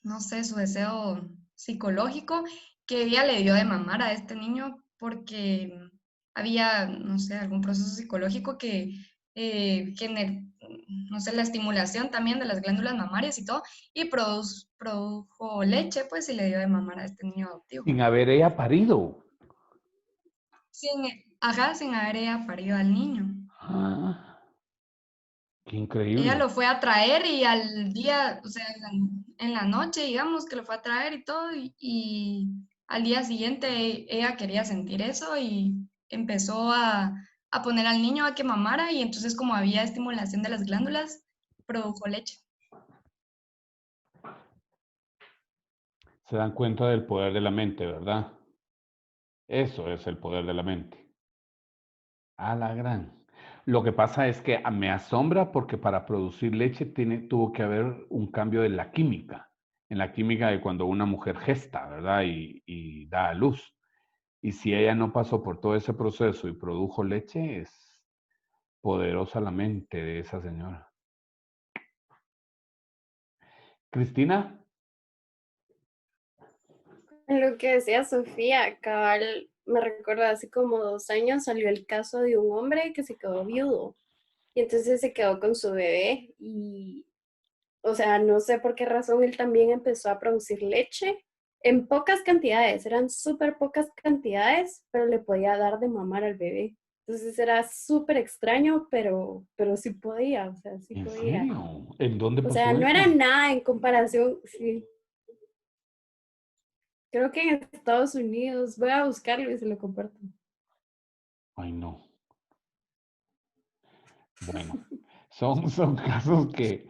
Speaker 1: no sé, su deseo psicológico, que ella le dio de mamar a este niño porque había, no sé, algún proceso psicológico que no sé, la estimulación también de las glándulas mamarias y todo, y produjo leche, pues, y le dio de mamar a este niño adoptivo.
Speaker 2: Sin haber ella parido.
Speaker 1: Sin haber ella parido al niño.
Speaker 2: Ah, qué
Speaker 1: Ella
Speaker 2: increíble.
Speaker 1: lo fue a traer y al día, o sea, en la noche, digamos, que lo fue a traer y todo, y al día siguiente ella quería sentir eso y empezó a poner al niño a que mamara, y entonces como había estimulación de las glándulas, produjo leche.
Speaker 2: Se dan cuenta del poder de la mente, ¿verdad? Eso es el poder de la mente. A la gran. Lo que pasa es que me asombra porque para producir leche tuvo que haber un cambio de la química. en la química de cuando una mujer gesta, ¿verdad? Y da a luz. Y si ella no pasó por todo ese proceso y produjo leche, es poderosa la mente de esa señora. Cristina.
Speaker 8: Lo que decía Sofía, cabal, me recuerda hace como 2 años salió el caso de un hombre que se quedó viudo y entonces se quedó con su bebé y, o sea, no sé por qué razón él también empezó a producir leche en pocas cantidades, eran súper pocas cantidades, pero le podía dar de mamar al bebé. Entonces era súper extraño, pero sí podía, o sea, sí
Speaker 2: ¿En
Speaker 8: podía.
Speaker 2: serio? ¿En dónde
Speaker 8: O sea,
Speaker 2: pasó
Speaker 8: no
Speaker 2: eso?
Speaker 8: era nada en comparación, sí. Creo que en Estados Unidos, voy a buscarlo y se lo comparto.
Speaker 2: Ay, no. Bueno, son casos que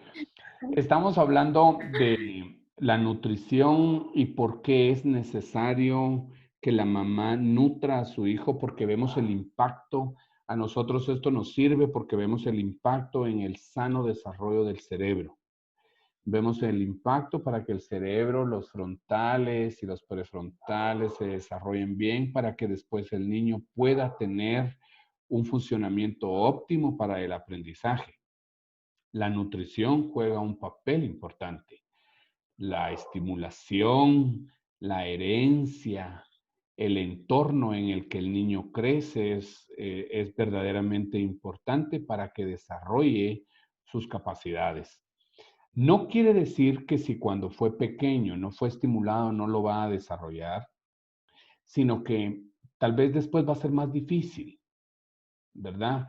Speaker 2: estamos hablando de la nutrición y por qué es necesario que la mamá nutra a su hijo, porque vemos el impacto. A nosotros esto nos sirve porque vemos el impacto en el sano desarrollo del cerebro. Vemos el impacto para que el cerebro, los frontales y los prefrontales se desarrollen bien para que después el niño pueda tener un funcionamiento óptimo para el aprendizaje. La nutrición juega un papel importante. La estimulación, la herencia, el entorno en el que el niño crece es verdaderamente importante para que desarrolle sus capacidades. No quiere decir que si cuando fue pequeño no fue estimulado no lo va a desarrollar, sino que tal vez después va a ser más difícil, ¿verdad?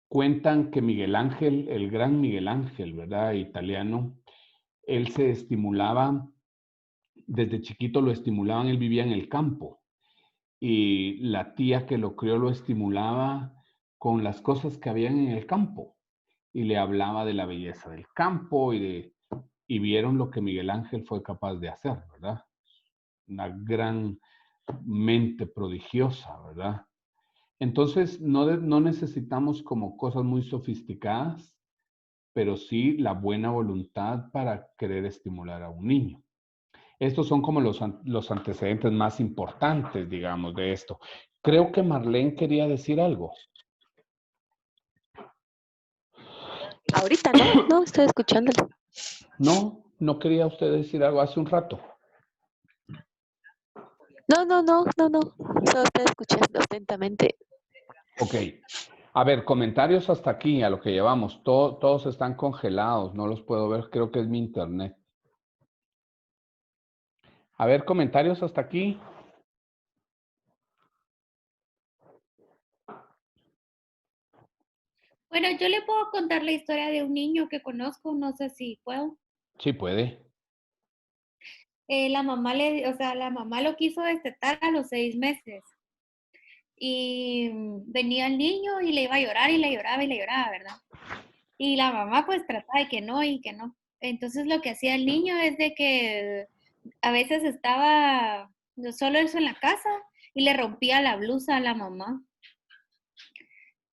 Speaker 2: Cuentan que Miguel Ángel, el gran Miguel Ángel, ¿verdad? Italiano, él se estimulaba, desde chiquito lo estimulaban, él vivía en el campo y la tía que lo crió lo estimulaba con las cosas que habían en el campo y le hablaba de la belleza del campo y vieron lo que Miguel Ángel fue capaz de hacer, ¿verdad? Una gran mente prodigiosa, ¿verdad? Entonces, no necesitamos como cosas muy sofisticadas, pero sí la buena voluntad para querer estimular a un niño. Estos son como los antecedentes más importantes, digamos, de esto. Creo que Marlene quería decir algo.
Speaker 6: Ahorita no, estoy escuchándolo.
Speaker 2: No quería usted decir algo hace un rato.
Speaker 6: No, solo estoy escuchando atentamente.
Speaker 2: Ok. A ver, comentarios hasta aquí, a lo que llevamos. Todos están congelados, no los puedo ver, creo que es mi internet. A ver, comentarios hasta aquí.
Speaker 14: Bueno, yo le puedo contar la historia de un niño que conozco, no sé si puedo.
Speaker 2: Sí, puede.
Speaker 14: La mamá lo quiso destetar a los 6 meses. Y venía el niño y le iba a llorar y le lloraba y le lloraba, ¿verdad? Y la mamá pues trataba de que no y que no. Entonces lo que hacía el niño es de que a veces estaba solo eso en la casa y le rompía la blusa a la mamá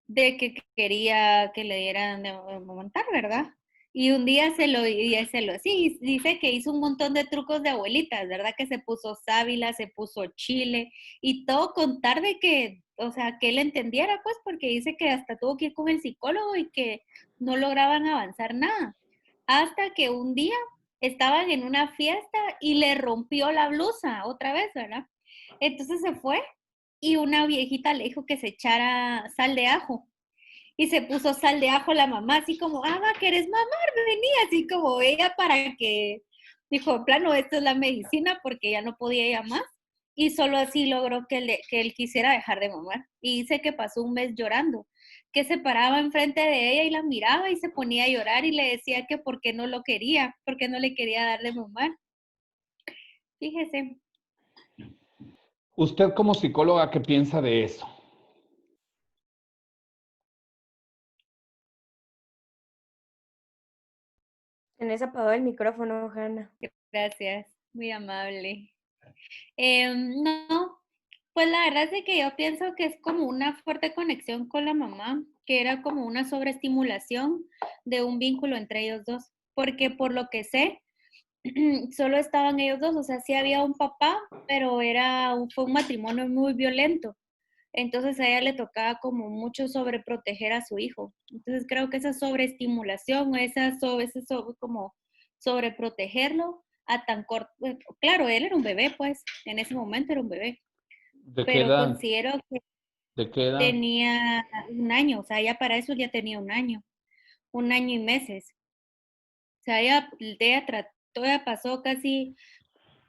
Speaker 14: de que quería que le dieran de montar, ¿verdad? Y un día sí, dice que hizo un montón de trucos de abuelitas, ¿verdad? Que se puso sábila, se puso chile y todo con tal de que, o sea, que él entendiera, pues, porque dice que hasta tuvo que ir con el psicólogo y que no lograban avanzar nada. Hasta que un día estaban en una fiesta y le rompió la blusa otra vez, ¿verdad? Entonces se fue y una viejita le dijo que se echara sal de ajo. Y se puso sal de ajo la mamá, así como, va, ¿querés mamar? Venía, así como ella para que, dijo, en plano, esto es la medicina porque ya no podía ella más. Y solo así logró que él quisiera dejar de mamar. Y dice que pasó un mes llorando, que se paraba enfrente de ella y la miraba y se ponía a llorar y le decía que por qué no lo quería, por qué no le quería dar de mamar. Fíjese.
Speaker 2: Usted como psicóloga, ¿qué piensa de eso?
Speaker 4: Tenés apagado el micrófono, Hanna.
Speaker 14: Gracias, muy amable. No, pues la verdad es de que yo pienso que es como una fuerte conexión con la mamá, que era como una sobreestimulación de un vínculo entre ellos dos, porque por lo que sé, solo estaban ellos dos, o sea, sí había un papá, pero fue un matrimonio muy violento. Entonces a ella le tocaba como mucho sobreproteger a su hijo. Entonces creo que esa sobreestimulación, como sobreprotegerlo a tan corto, claro, él era un bebé, pues, en ese momento era un bebé,
Speaker 2: ¿De qué
Speaker 14: pero
Speaker 2: edad?
Speaker 14: considero que
Speaker 2: ¿De qué edad?
Speaker 14: tenía un año, o sea, ya para eso ya tenía un año y meses. O sea, ella pasó casi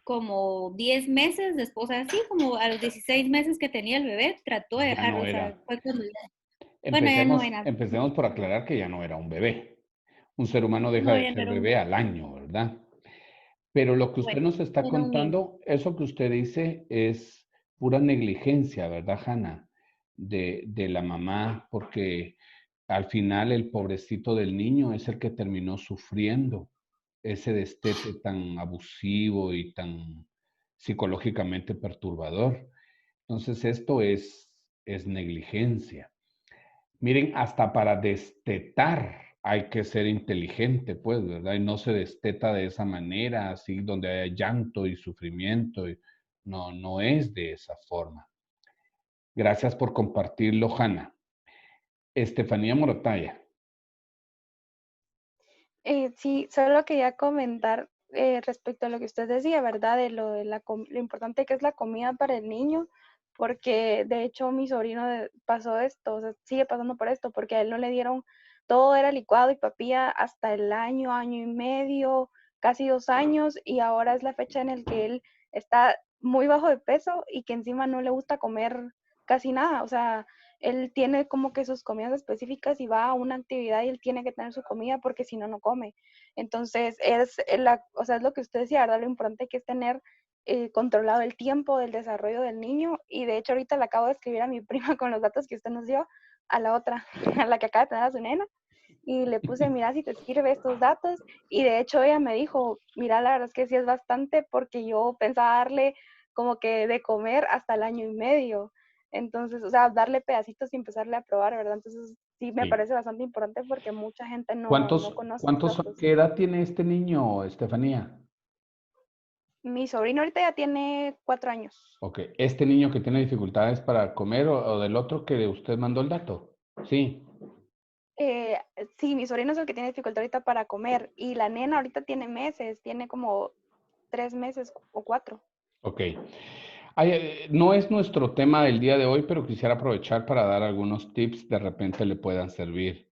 Speaker 14: como 10 meses después, así como a los 16 meses que tenía el bebé, trató de
Speaker 2: Ya
Speaker 14: dejarlo,
Speaker 2: no
Speaker 14: o sea,
Speaker 2: era.
Speaker 14: fue cuando bueno, ya no era.
Speaker 2: Empecemos por aclarar que ya no era un bebé. Un ser humano deja
Speaker 14: No,
Speaker 2: de
Speaker 14: ya no
Speaker 2: ser
Speaker 14: era un
Speaker 2: bebé al año, ¿verdad? Pero lo que usted
Speaker 14: bueno,
Speaker 2: nos está
Speaker 14: era un niño.
Speaker 2: contando, eso que usted dice es pura negligencia, ¿verdad, Hanna? De la mamá, porque al final el pobrecito del niño es el que terminó sufriendo ese destete tan abusivo y tan psicológicamente perturbador. Entonces, esto es negligencia. Miren, hasta para destetar hay que ser inteligente, pues, ¿verdad? Y no se desteta de esa manera, así donde haya llanto y sufrimiento. No, no es de esa forma. Gracias por compartirlo, Hanna. Estefanía Morotaya.
Speaker 18: Sí, solo quería comentar respecto a lo que usted decía, ¿verdad? De lo importante que es la comida para el niño, porque de hecho mi sobrino pasó esto, o sea, sigue pasando por esto, porque a él no le dieron, todo era licuado y papilla hasta el año, año y medio, casi 2 años, y ahora es la fecha en la que él está muy bajo de peso y que encima no le gusta comer casi nada, o sea, él tiene como que sus comidas específicas y va a una actividad y él tiene que tener su comida porque si no, no come. Entonces, o sea, es lo que usted decía, ¿verdad? Lo importante que es tener controlado el tiempo del desarrollo del niño. Y de hecho, ahorita le acabo de escribir a mi prima con los datos que usted nos dio, a la otra, a la que acaba de tener a su nena. Y le puse, mira si te sirve estos datos. Y de hecho ella me dijo, mira, la verdad es que sí es bastante porque yo pensaba darle como que de comer hasta el año y medio. Entonces, o sea, darle pedacitos y empezarle a probar, ¿verdad? Entonces, sí me
Speaker 2: Sí.
Speaker 18: parece bastante importante porque mucha gente no conoce estos datos.
Speaker 2: ¿Qué edad tiene este niño, Estefanía?
Speaker 18: Mi sobrino ahorita ya tiene 4 años.
Speaker 2: Ok, ¿este niño que tiene dificultades para comer o del otro que usted mandó el dato? Sí.
Speaker 18: Eh, sí, mi sobrino es el que tiene dificultad ahorita para comer y la nena ahorita tiene meses, tiene como 3 meses o 4.
Speaker 2: Ok. No es nuestro tema del día de hoy, pero quisiera aprovechar para dar algunos tips, de repente le puedan servir.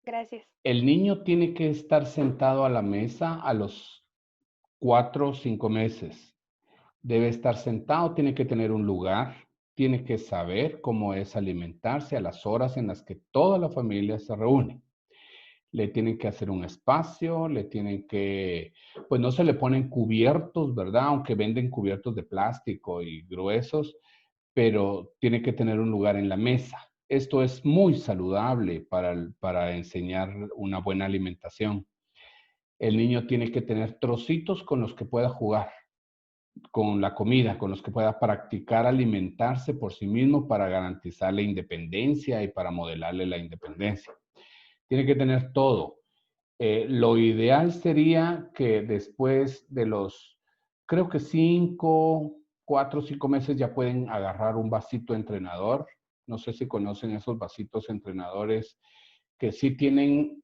Speaker 18: Gracias.
Speaker 2: El niño tiene que estar sentado a la mesa a los 4 o 5 meses. Debe estar sentado, tiene que tener un lugar, tiene que saber cómo es alimentarse a las horas en las que toda la familia se reúne. Le tienen que hacer un espacio, le tienen que, pues no se le ponen cubiertos, ¿verdad? Aunque venden cubiertos de plástico y gruesos, pero tiene que tener un lugar en la mesa. Esto es muy saludable para enseñar una buena alimentación. El niño tiene que tener trocitos con los que pueda jugar, con la comida, con los que pueda practicar alimentarse por sí mismo para garantizarle independencia y para modelarle la independencia. Tiene que tener todo. Lo ideal sería que después de los, creo que 4 o 5 meses ya pueden agarrar un vasito entrenador. No sé si conocen esos vasitos entrenadores que sí tienen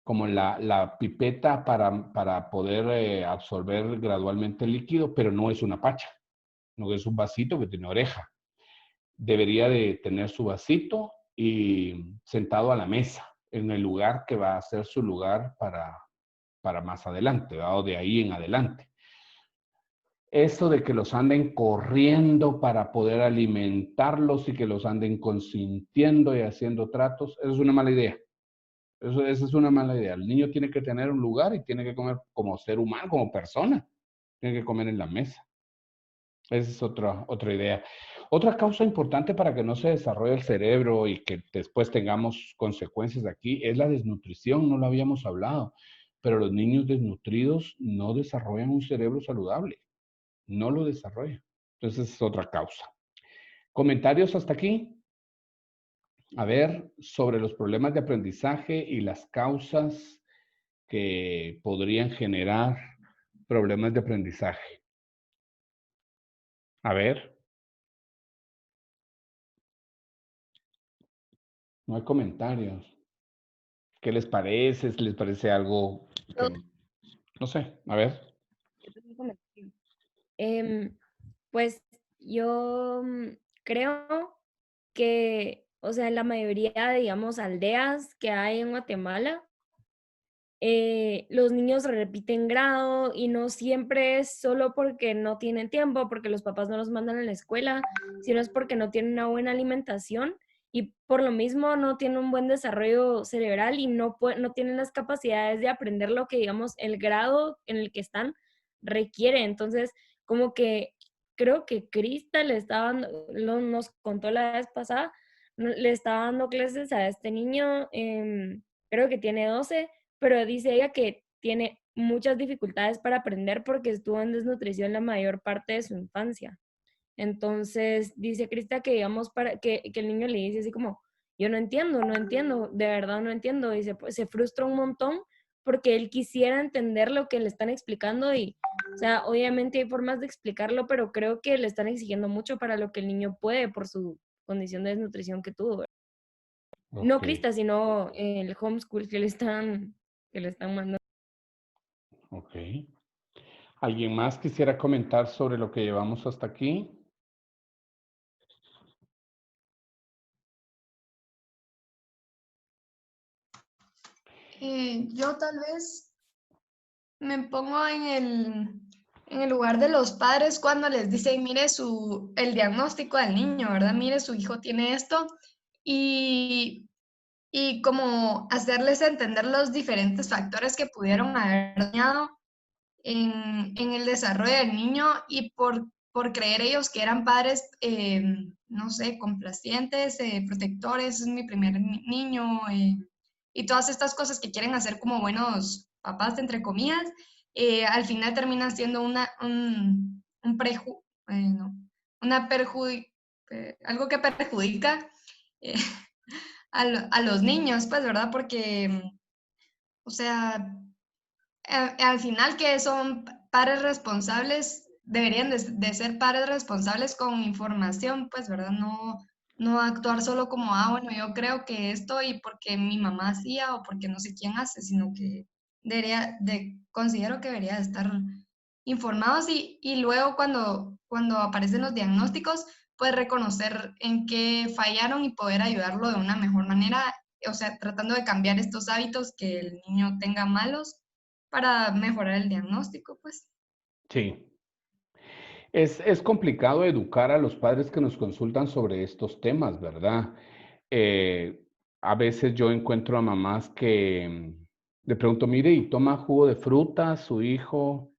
Speaker 2: como la pipeta para poder absorber gradualmente el líquido, pero no es una pacha, no es un vasito que tiene oreja. Debería de tener su vasito y sentado a la mesa, en el lugar que va a ser su lugar para más adelante, ¿verdad? O de ahí en adelante. Esto de que los anden corriendo para poder alimentarlos y que los anden consintiendo y haciendo tratos, eso es una mala idea. Esa es una mala idea. El niño tiene que tener un lugar y tiene que comer como ser humano, como persona. Tiene que comer en la mesa. Esa es otra idea. Otra causa importante para que no se desarrolle el cerebro y que después tengamos consecuencias aquí es la desnutrición. No lo habíamos hablado, pero los niños desnutridos no desarrollan un cerebro saludable. No lo desarrollan. Entonces es otra causa. ¿Comentarios hasta aquí? A ver, sobre los problemas de aprendizaje y las causas que podrían generar problemas de aprendizaje? A ver. No hay comentarios. ¿Qué les parece? ¿Les parece algo que... No sé, a ver.
Speaker 4: Pues yo creo que, o sea, en la mayoría, digamos, aldeas que hay en Guatemala, los niños repiten grado y no siempre es solo porque no tienen tiempo, porque los papás no los mandan a la escuela, sino es porque no tienen una buena alimentación y por lo mismo no tienen un buen desarrollo cerebral y no tienen las capacidades de aprender lo que, digamos, el grado en el que están requiere. Entonces, como que creo que Crista le estaba dando, nos contó la vez pasada, le estaba dando clases a este niño, creo que tiene 12, pero dice ella que tiene muchas dificultades para aprender porque estuvo en desnutrición la mayor parte de su infancia. Entonces, dice Crista que, digamos, para que el niño le dice así como, yo no entiendo, de verdad no entiendo, y se frustra un montón porque él quisiera entender lo que le están explicando y, o sea, obviamente hay formas de explicarlo, pero creo que le están exigiendo mucho para lo que el niño puede por su condición de desnutrición que tuvo. No
Speaker 2: Ok.
Speaker 4: Crista, sino el homeschool que le están mandando.
Speaker 2: Ok. ¿Alguien más quisiera comentar sobre lo que llevamos hasta aquí?
Speaker 19: Yo tal vez me pongo en el lugar de los padres cuando les dicen, mire el diagnóstico del niño, ¿verdad? Mire, su hijo tiene esto y como hacerles entender los diferentes factores que pudieron haber dañado en el desarrollo del niño y por creer ellos que eran padres, no sé, complacientes, protectores, es mi primer niño, y todas estas cosas que quieren hacer como buenos papás, entre comillas, al final terminan siendo no, algo que perjudica eh, a los niños, pues, ¿verdad? Porque, o sea, al final que son padres responsables, deberían de ser padres responsables con información, pues, ¿verdad? No actuar solo como, bueno, yo creo que esto y porque mi mamá hacía o porque no sé quién hace, sino que considero que debería de estar informados y luego cuando aparecen los diagnósticos, pues reconocer en qué fallaron y poder ayudarlo de una mejor manera, o sea, tratando de cambiar estos hábitos que el niño tenga malos para mejorar el diagnóstico, pues.
Speaker 2: Sí. Es complicado educar a los padres que nos consultan sobre estos temas, ¿verdad? A veces yo encuentro a mamás que le pregunto, mire, ¿y toma jugo de fruta su hijo?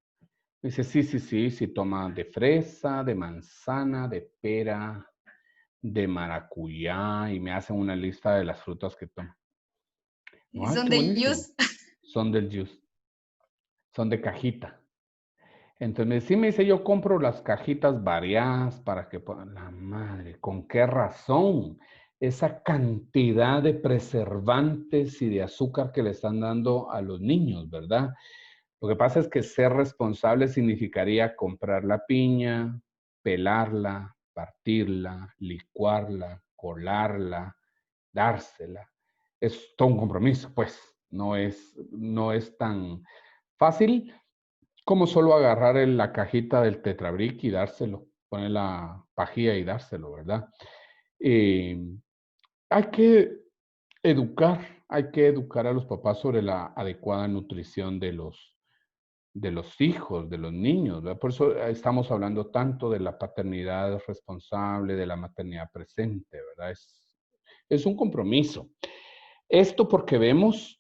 Speaker 2: Me dice, sí, toma de fresa, de manzana, de pera, de maracuyá, y me hacen una lista de las frutas que toma.
Speaker 19: Y
Speaker 2: ¡Ay,
Speaker 19: son
Speaker 2: qué
Speaker 19: de
Speaker 2: buenísimo!
Speaker 19: juice.
Speaker 2: Son del juice. Son de cajita. Entonces, sí me dice, yo compro las cajitas variadas para que puedan... La madre, ¿con qué razón? Esa cantidad de preservantes y de azúcar que le están dando a los niños, ¿verdad? Lo que pasa es que ser responsable significaría comprar la piña, pelarla, partirla, licuarla, colarla, dársela. Es todo un compromiso, pues. No es tan fácil como solo agarrar la cajita del Tetrabric y dárselo, poner la pajilla y dárselo, ¿verdad? Hay que hay que educar a los papás sobre la adecuada nutrición de los hijos, de los niños, ¿verdad? Por eso estamos hablando tanto de la paternidad responsable, de la maternidad presente, ¿verdad? Es un compromiso. Esto porque vemos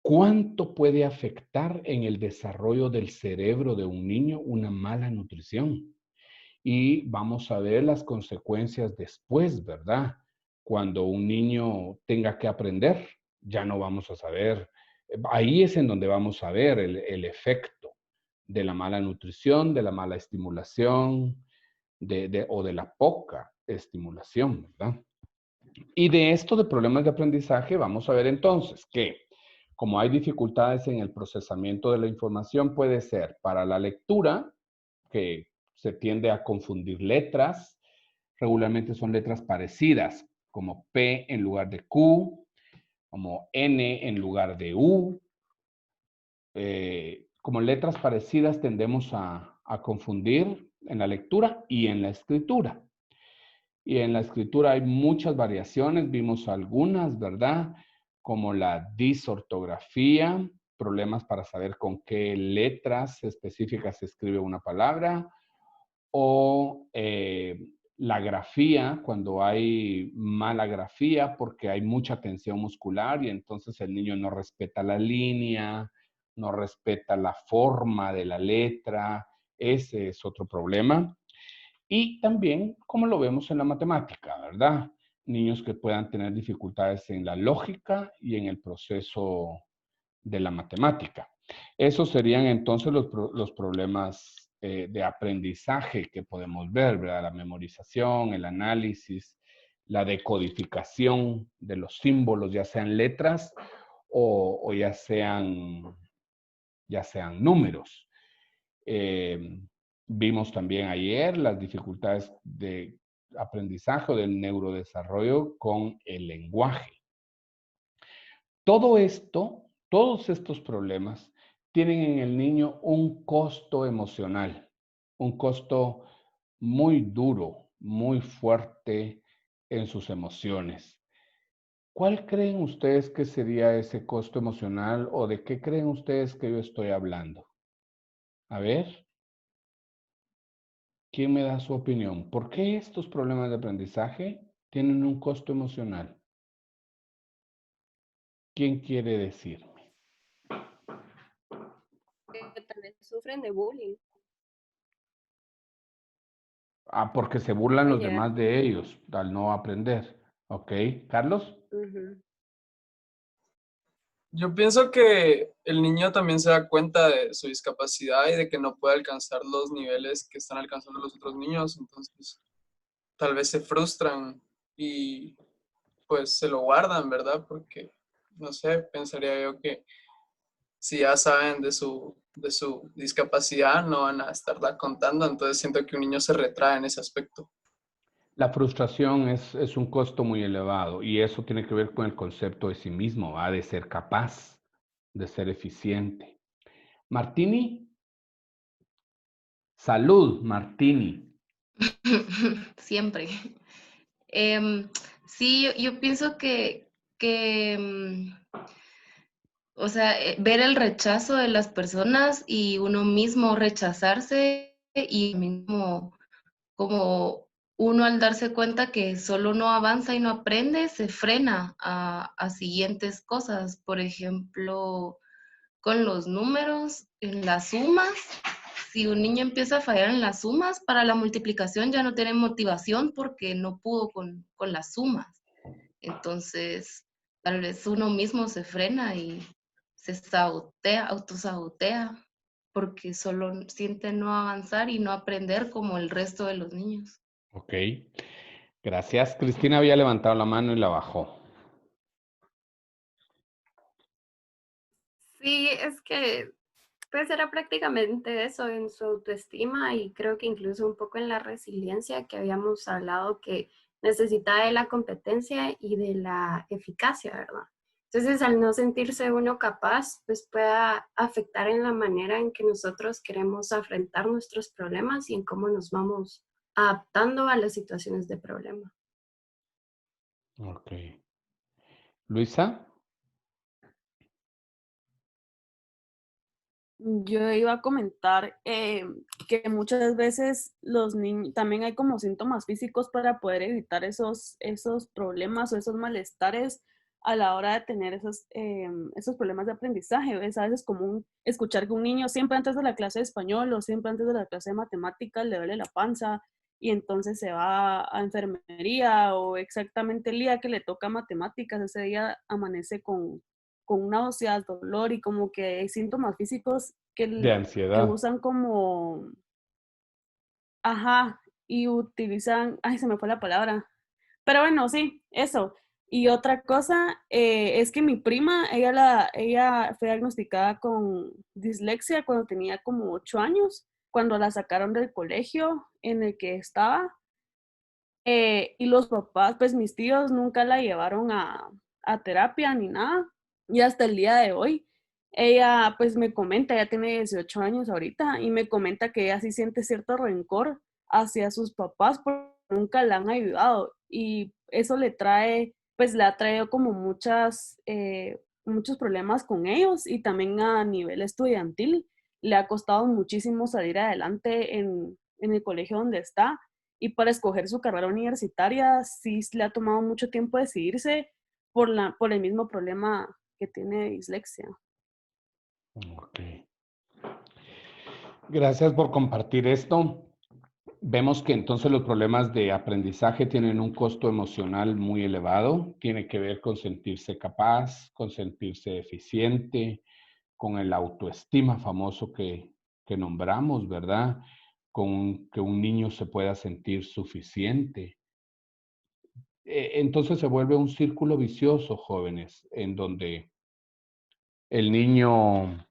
Speaker 2: ¿cuánto puede afectar en el desarrollo del cerebro de un niño una mala nutrición? Y vamos a ver las consecuencias después, ¿verdad? Cuando un niño tenga que aprender, ya no vamos a saber. Ahí es en donde vamos a ver el efecto de la mala nutrición, de la mala estimulación o de la poca estimulación, ¿verdad? Y de esto de problemas de aprendizaje, vamos a ver entonces que Como hay dificultades en el procesamiento de la información, puede ser para la lectura, que se tiende a confundir letras. Regularmente son letras parecidas, como P en lugar de Q, como N en lugar de U. Como letras parecidas tendemos a confundir en la lectura y en la escritura. Y en la escritura hay muchas variaciones, vimos algunas, ¿verdad? Como la disortografía, problemas para saber con qué letras específicas se escribe una palabra, o la grafía, cuando hay mala grafía porque hay mucha tensión muscular y entonces el niño no respeta la línea, no respeta la forma de la letra. Ese es otro problema. Y también, como lo vemos en la matemática, ¿verdad? Niños que puedan tener dificultades en la lógica y en el proceso de la matemática. Esos serían entonces los problemas de aprendizaje que podemos ver, ¿verdad? La memorización, el análisis, la decodificación de los símbolos, ya sean letras o ya sean números. Vimos también ayer las dificultades de aprendizaje o del neurodesarrollo con el lenguaje. Todo esto, todos estos problemas tienen en el niño un costo emocional, un costo muy duro, muy fuerte en sus emociones. ¿Cuál creen ustedes que sería ese costo emocional o de qué creen ustedes que yo estoy hablando? A ver. ¿Quién me da su opinión? ¿Por qué estos problemas de aprendizaje tienen un costo emocional? ¿Quién quiere decirme?
Speaker 10: Que tal vez sufren de bullying.
Speaker 2: Ah, porque se burlan los
Speaker 10: Puede
Speaker 2: demás
Speaker 10: llegar.
Speaker 2: de ellos al no aprender. ¿Ok? ¿Carlos?
Speaker 10: Ujú.
Speaker 13: Yo pienso que el niño también se da cuenta de su discapacidad y de que no puede alcanzar los niveles que están alcanzando los otros niños, entonces tal vez se frustran y pues se lo guardan, ¿verdad? Porque, no sé, pensaría yo que si ya saben de su discapacidad no van a estarla contando, entonces siento que un niño se retrae en ese aspecto.
Speaker 2: La frustración es un costo muy elevado y eso tiene que ver con el concepto de sí mismo, de ser capaz, de ser eficiente. Martini. Salud, Martini.
Speaker 1: Siempre. Sí, yo pienso que o sea, ver el rechazo de las personas y uno mismo rechazarse y mismo como uno al darse cuenta que solo no avanza y no aprende, se frena a siguientes cosas. Por ejemplo, con los números, en las sumas. Si un niño empieza a fallar en las sumas, para la multiplicación ya no tiene motivación porque no pudo con las sumas. Entonces, tal vez uno mismo se frena y se sabotea, autosabotea, porque solo siente no avanzar y no aprender como el resto de los niños.
Speaker 2: Ok. Gracias. Cristina había levantado la mano y la bajó.
Speaker 8: Sí, es que pues era prácticamente eso en su autoestima y creo que incluso un poco en la resiliencia que habíamos hablado que necesitaba de la competencia y de la eficacia, ¿verdad? Entonces, al no sentirse uno capaz, pues pueda afectar en la manera en que nosotros queremos afrontar nuestros problemas y en cómo nos vamos adaptando a las situaciones de problema.
Speaker 2: Ok. Luisa.
Speaker 6: Yo iba a comentar que muchas veces los niños, también hay como síntomas físicos para poder evitar esos problemas o esos malestares a la hora de tener esos problemas de aprendizaje. Es a veces común escuchar que un niño siempre antes de la clase de español o siempre antes de la clase de matemáticas le duele la panza y entonces se va a enfermería o exactamente el día que le toca matemáticas, ese día amanece con náuseas, dolor y como que hay síntomas físicos
Speaker 2: De
Speaker 6: que
Speaker 2: ansiedad.
Speaker 6: usan como, ajá, y utilizan, ay, se me fue la palabra. Pero bueno, sí, eso. Y otra cosa es que mi prima, ella fue diagnosticada con dislexia cuando tenía como 8 años, cuando la sacaron del colegio en el que estaba. Y los papás, pues mis tíos nunca la llevaron a terapia ni nada. Y hasta el día de hoy, ella pues me comenta, ella tiene 18 años ahorita, y me comenta que ella sí siente cierto rencor hacia sus papás porque nunca la han ayudado. Y eso le trae, pues le ha traído como muchos problemas con ellos, y también a nivel estudiantil. Le ha costado muchísimo salir adelante en el colegio donde está, y para escoger su carrera universitaria sí le ha tomado mucho tiempo decidirse por el mismo problema que tiene dislexia.
Speaker 2: Ok. Gracias por compartir esto. Vemos que entonces los problemas de aprendizaje tienen un costo emocional muy elevado. Tiene que ver con sentirse capaz, con sentirse eficiente, con el autoestima famoso que nombramos, ¿verdad? Con que un niño se pueda sentir suficiente. Entonces se vuelve un círculo vicioso, jóvenes, en donde el niño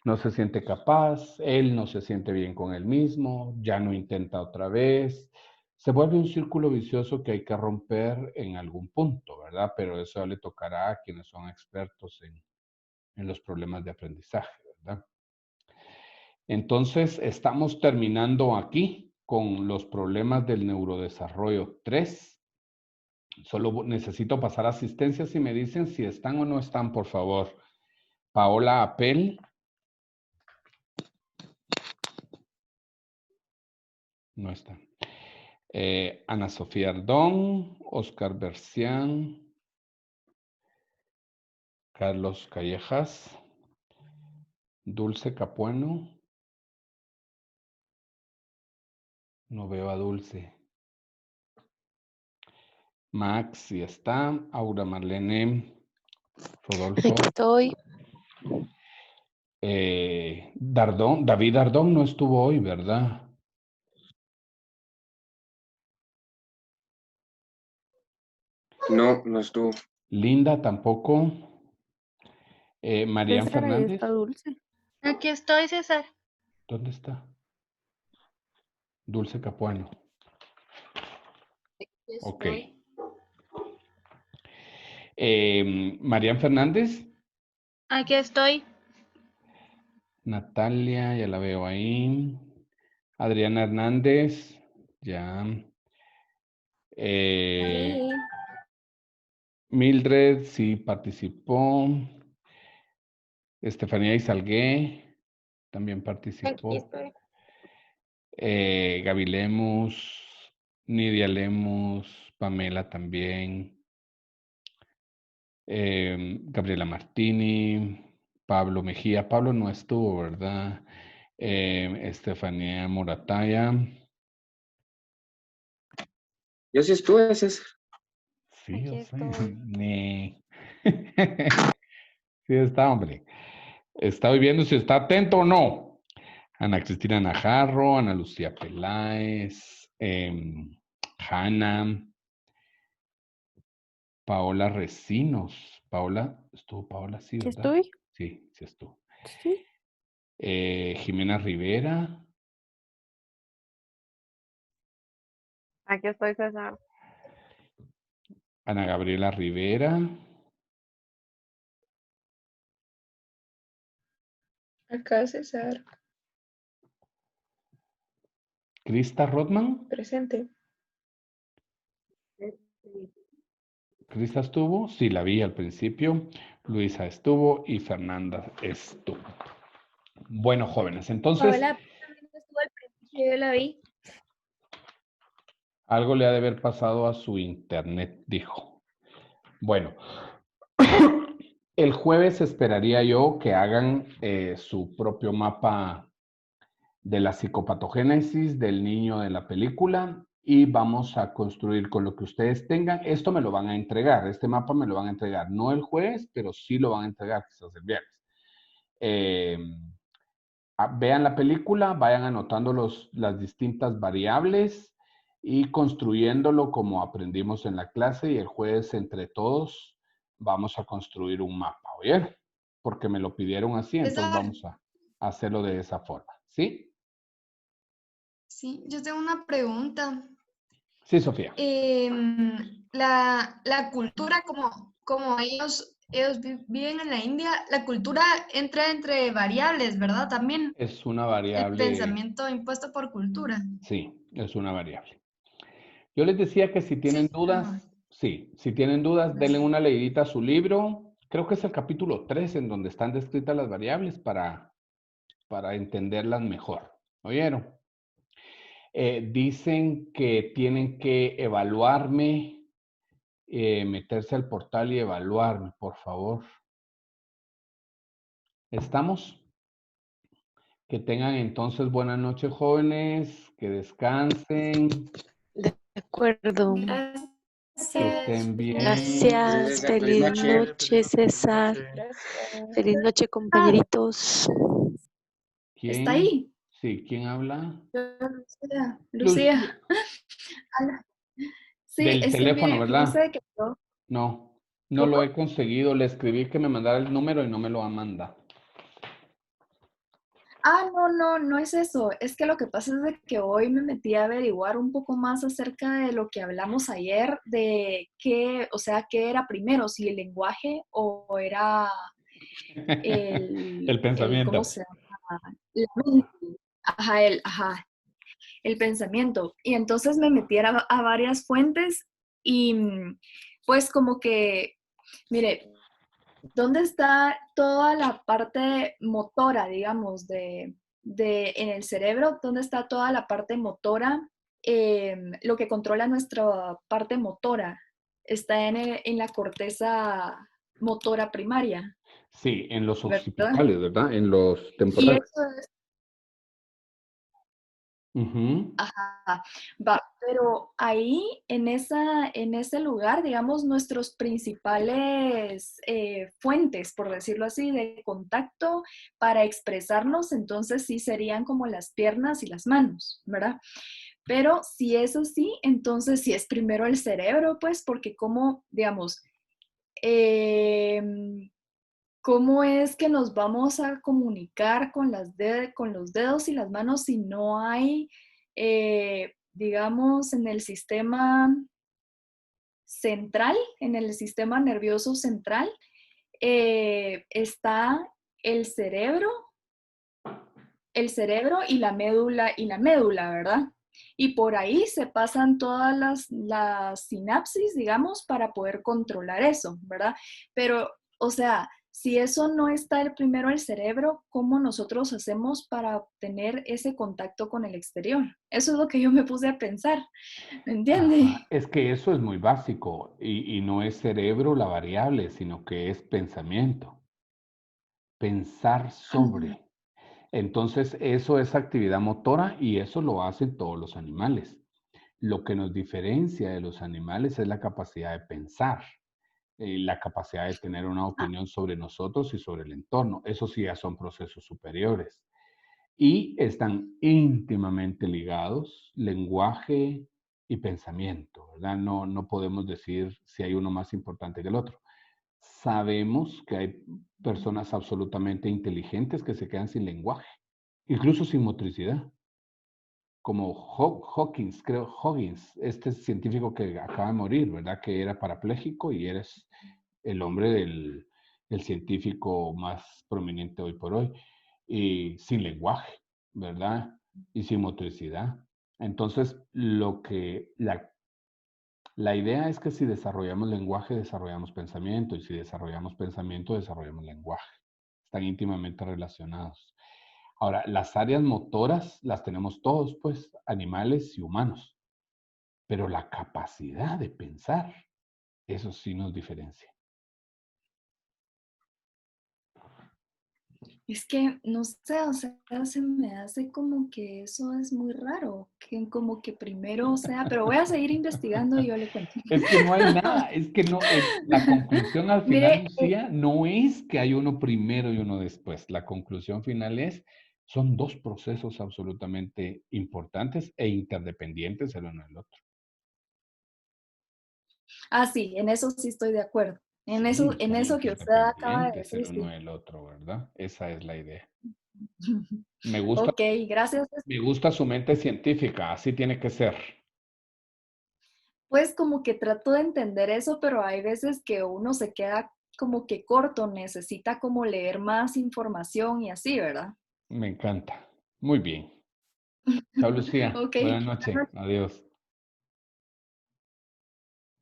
Speaker 2: no se siente capaz, él no se siente bien con él mismo, ya no intenta otra vez. Se vuelve un círculo vicioso que hay que romper en algún punto, ¿verdad? Pero eso le tocará a quienes son expertos en los problemas de aprendizaje, ¿verdad? Entonces, estamos terminando aquí con los problemas del neurodesarrollo 3. Solo necesito pasar asistencia si me dicen si están o no están, por favor. Paola Apel. No está. Ana Sofía Ardón, Oscar Bercián, Carlos Callejas, Dulce Capuano. No veo a Dulce. Max, sí está. Aura Marlene, Rodolfo.
Speaker 20: Aquí estoy.
Speaker 2: David Ardón no estuvo hoy, ¿verdad?
Speaker 17: No, no estuvo.
Speaker 2: Linda tampoco. Marian
Speaker 6: César, ahí
Speaker 2: Fernández.
Speaker 6: está Dulce.
Speaker 11: Aquí estoy, César.
Speaker 2: ¿Dónde está? Dulce Capuano. Ok. Marian Fernández.
Speaker 11: Aquí estoy.
Speaker 2: Natalia, ya la veo ahí. Adriana Hernández, ya. Mildred, sí participó. Estefanía Izalgué, también participó.
Speaker 8: Aquí estoy.
Speaker 2: Gaby Lemus, Nidia Lemus, Pamela también. Gabriela Martini, Pablo Mejía. Pablo no estuvo, ¿verdad? Estefanía Morataya.
Speaker 17: Yo sí estuve, César.
Speaker 2: Sí, yo sé. Sí está, hombre. Estoy viendo si está atento o no. Ana Cristina Najarro, Ana Lucía Peláez, Hanna, Paola Recinos. ¿Estuvo Paola? Sí, ¿verdad?
Speaker 6: ¿Estoy?
Speaker 2: Sí, sí estuvo.
Speaker 6: Sí.
Speaker 2: Jimena Rivera.
Speaker 10: Aquí estoy, César.
Speaker 2: Ana Gabriela Rivera.
Speaker 12: Acá César,
Speaker 2: Krista Rodman.
Speaker 12: presente.
Speaker 2: Krista estuvo, sí, la vi al principio. Luisa estuvo y Fernanda estuvo. Bueno, jóvenes, entonces
Speaker 4: Paola también estuvo al principio, yo la vi.
Speaker 2: algo le ha de haber pasado a su internet, dijo. Bueno, el jueves esperaría yo que hagan su propio mapa de la psicopatogénesis del niño de la película y vamos a construir con lo que ustedes tengan. Esto me lo van a entregar, este mapa me lo van a entregar, no el jueves, pero sí lo van a entregar quizás el viernes. Vean la película, vayan anotando las distintas variables y construyéndolo como aprendimos en la clase, y el jueves entre todos vamos a construir un mapa, ¿oyeron? Porque me lo pidieron así, entonces vamos a hacerlo de esa forma, ¿sí?
Speaker 19: Sí, yo tengo una pregunta.
Speaker 2: Sí, Sofía.
Speaker 19: La cultura, como ellos viven en la India, la cultura entra entre variables, ¿verdad? También
Speaker 2: Es una
Speaker 19: el
Speaker 2: variable,
Speaker 19: pensamiento impuesto por cultura.
Speaker 2: sí, es una variable. Yo les decía que si tienen dudas, sí, si tienen dudas, denle una leidita a su libro. Creo que es el capítulo 3 en donde están descritas las variables para entenderlas mejor. ¿Oyeron? Dicen que tienen que evaluarme, meterse al portal y evaluarme, por favor. ¿Estamos? Que tengan entonces buenas noches, jóvenes, que descansen.
Speaker 6: De acuerdo.
Speaker 2: Que estén bien.
Speaker 6: Gracias. Feliz noche, César. Feliz noche, compañeritos.
Speaker 2: ¿Quién?
Speaker 5: ¿Está ahí?
Speaker 2: Sí, ¿quién habla?
Speaker 5: Lucía. Hola. Sí,
Speaker 2: Del
Speaker 5: es que
Speaker 2: teléfono,
Speaker 5: mire,
Speaker 2: ¿verdad?
Speaker 5: fíjese que yo...
Speaker 2: No lo he conseguido. Le escribí que me mandara el número y no me lo ha mandado.
Speaker 5: No es eso. Es que lo que pasa es de que hoy me metí a averiguar un poco más acerca de lo que hablamos ayer, de qué, o sea, qué era primero, si el lenguaje o era
Speaker 2: El pensamiento.
Speaker 5: ¿cómo se llama? La mente. El pensamiento. Y entonces me metí a varias fuentes y pues como que, mire, ¿dónde está toda la parte motora, digamos, en el cerebro? ¿Dónde está toda la parte motora? Lo que controla nuestra parte motora está en la corteza motora primaria,
Speaker 2: Sí, en los
Speaker 5: ¿verdad?
Speaker 2: occipitales, ¿verdad? En los
Speaker 5: Y
Speaker 2: temporales.
Speaker 5: eso es...
Speaker 2: Ujú.
Speaker 5: Ajá, va, pero ahí en ese lugar, digamos, nuestros principales fuentes, por decirlo así, de contacto para expresarnos, entonces sí serían como las piernas y las manos, ¿verdad? Pero si es así, entonces sí es primero el cerebro, pues, porque como, digamos, ¿cómo es que nos vamos a comunicar con con los dedos y las manos si no hay, digamos, en el sistema central, en el sistema nervioso central, está el cerebro y la médula, ¿verdad? Y por ahí se pasan todas las sinapsis, digamos, para poder controlar eso, ¿verdad? Pero, o sea, si eso no está primero el cerebro, ¿cómo nosotros hacemos para obtener ese contacto con el exterior? Eso es lo que yo me puse a pensar, ¿me entiende?
Speaker 2: Es que eso es muy básico y no es cerebro la variable, sino que es pensamiento. Pensar sobre. Entonces, eso es actividad motora y eso lo hacen todos los animales. Lo que nos diferencia de los animales es la capacidad de pensar, la capacidad de tener una opinión sobre nosotros y sobre el entorno. Eso sí ya son procesos superiores. Y están íntimamente ligados lenguaje y pensamiento, ¿verdad? No podemos decir si hay uno más importante que el otro. Sabemos que hay personas absolutamente inteligentes que se quedan sin lenguaje, incluso sin motricidad, como Hawkins, creo, Huggins, este científico que acaba de morir, ¿verdad? Que era parapléjico y eres el hombre el científico más prominente hoy por hoy, y sin lenguaje, ¿verdad? Y sin motricidad. Entonces, la idea es que si desarrollamos lenguaje, desarrollamos pensamiento, y si desarrollamos pensamiento, desarrollamos lenguaje. Están íntimamente relacionados. Ahora, las áreas motoras las tenemos todos, pues, animales y humanos, pero la capacidad de pensar, eso sí nos diferencia.
Speaker 5: Es que, no sé, o sea, se me hace como que eso es muy raro, que como que primero, o sea, pero voy a seguir investigando y yo le cuento.
Speaker 2: Es que no hay nada, es que no, la conclusión al final,
Speaker 5: Mire,
Speaker 2: Lucía, no es que hay uno primero y uno después. La conclusión final es Son dos procesos absolutamente importantes e interdependientes el uno del otro.
Speaker 5: Ah, sí, en eso sí estoy de acuerdo. En
Speaker 2: Sí,
Speaker 5: eso,
Speaker 2: son
Speaker 5: que usted acaba de
Speaker 2: interdependientes el
Speaker 5: decir,
Speaker 2: uno
Speaker 5: sí.
Speaker 2: del otro, ¿verdad? Esa es la idea. Me gusta,
Speaker 5: Ok, gracias.
Speaker 2: me gusta su mente científica, así tiene que ser.
Speaker 5: Pues como que trato de entender eso, pero hay veces que uno se queda como que corto, necesita como leer más información y así, ¿verdad?
Speaker 2: Me encanta. Muy bien. Chao, Lucía.
Speaker 5: Ok,
Speaker 2: Buenas noches. Adiós.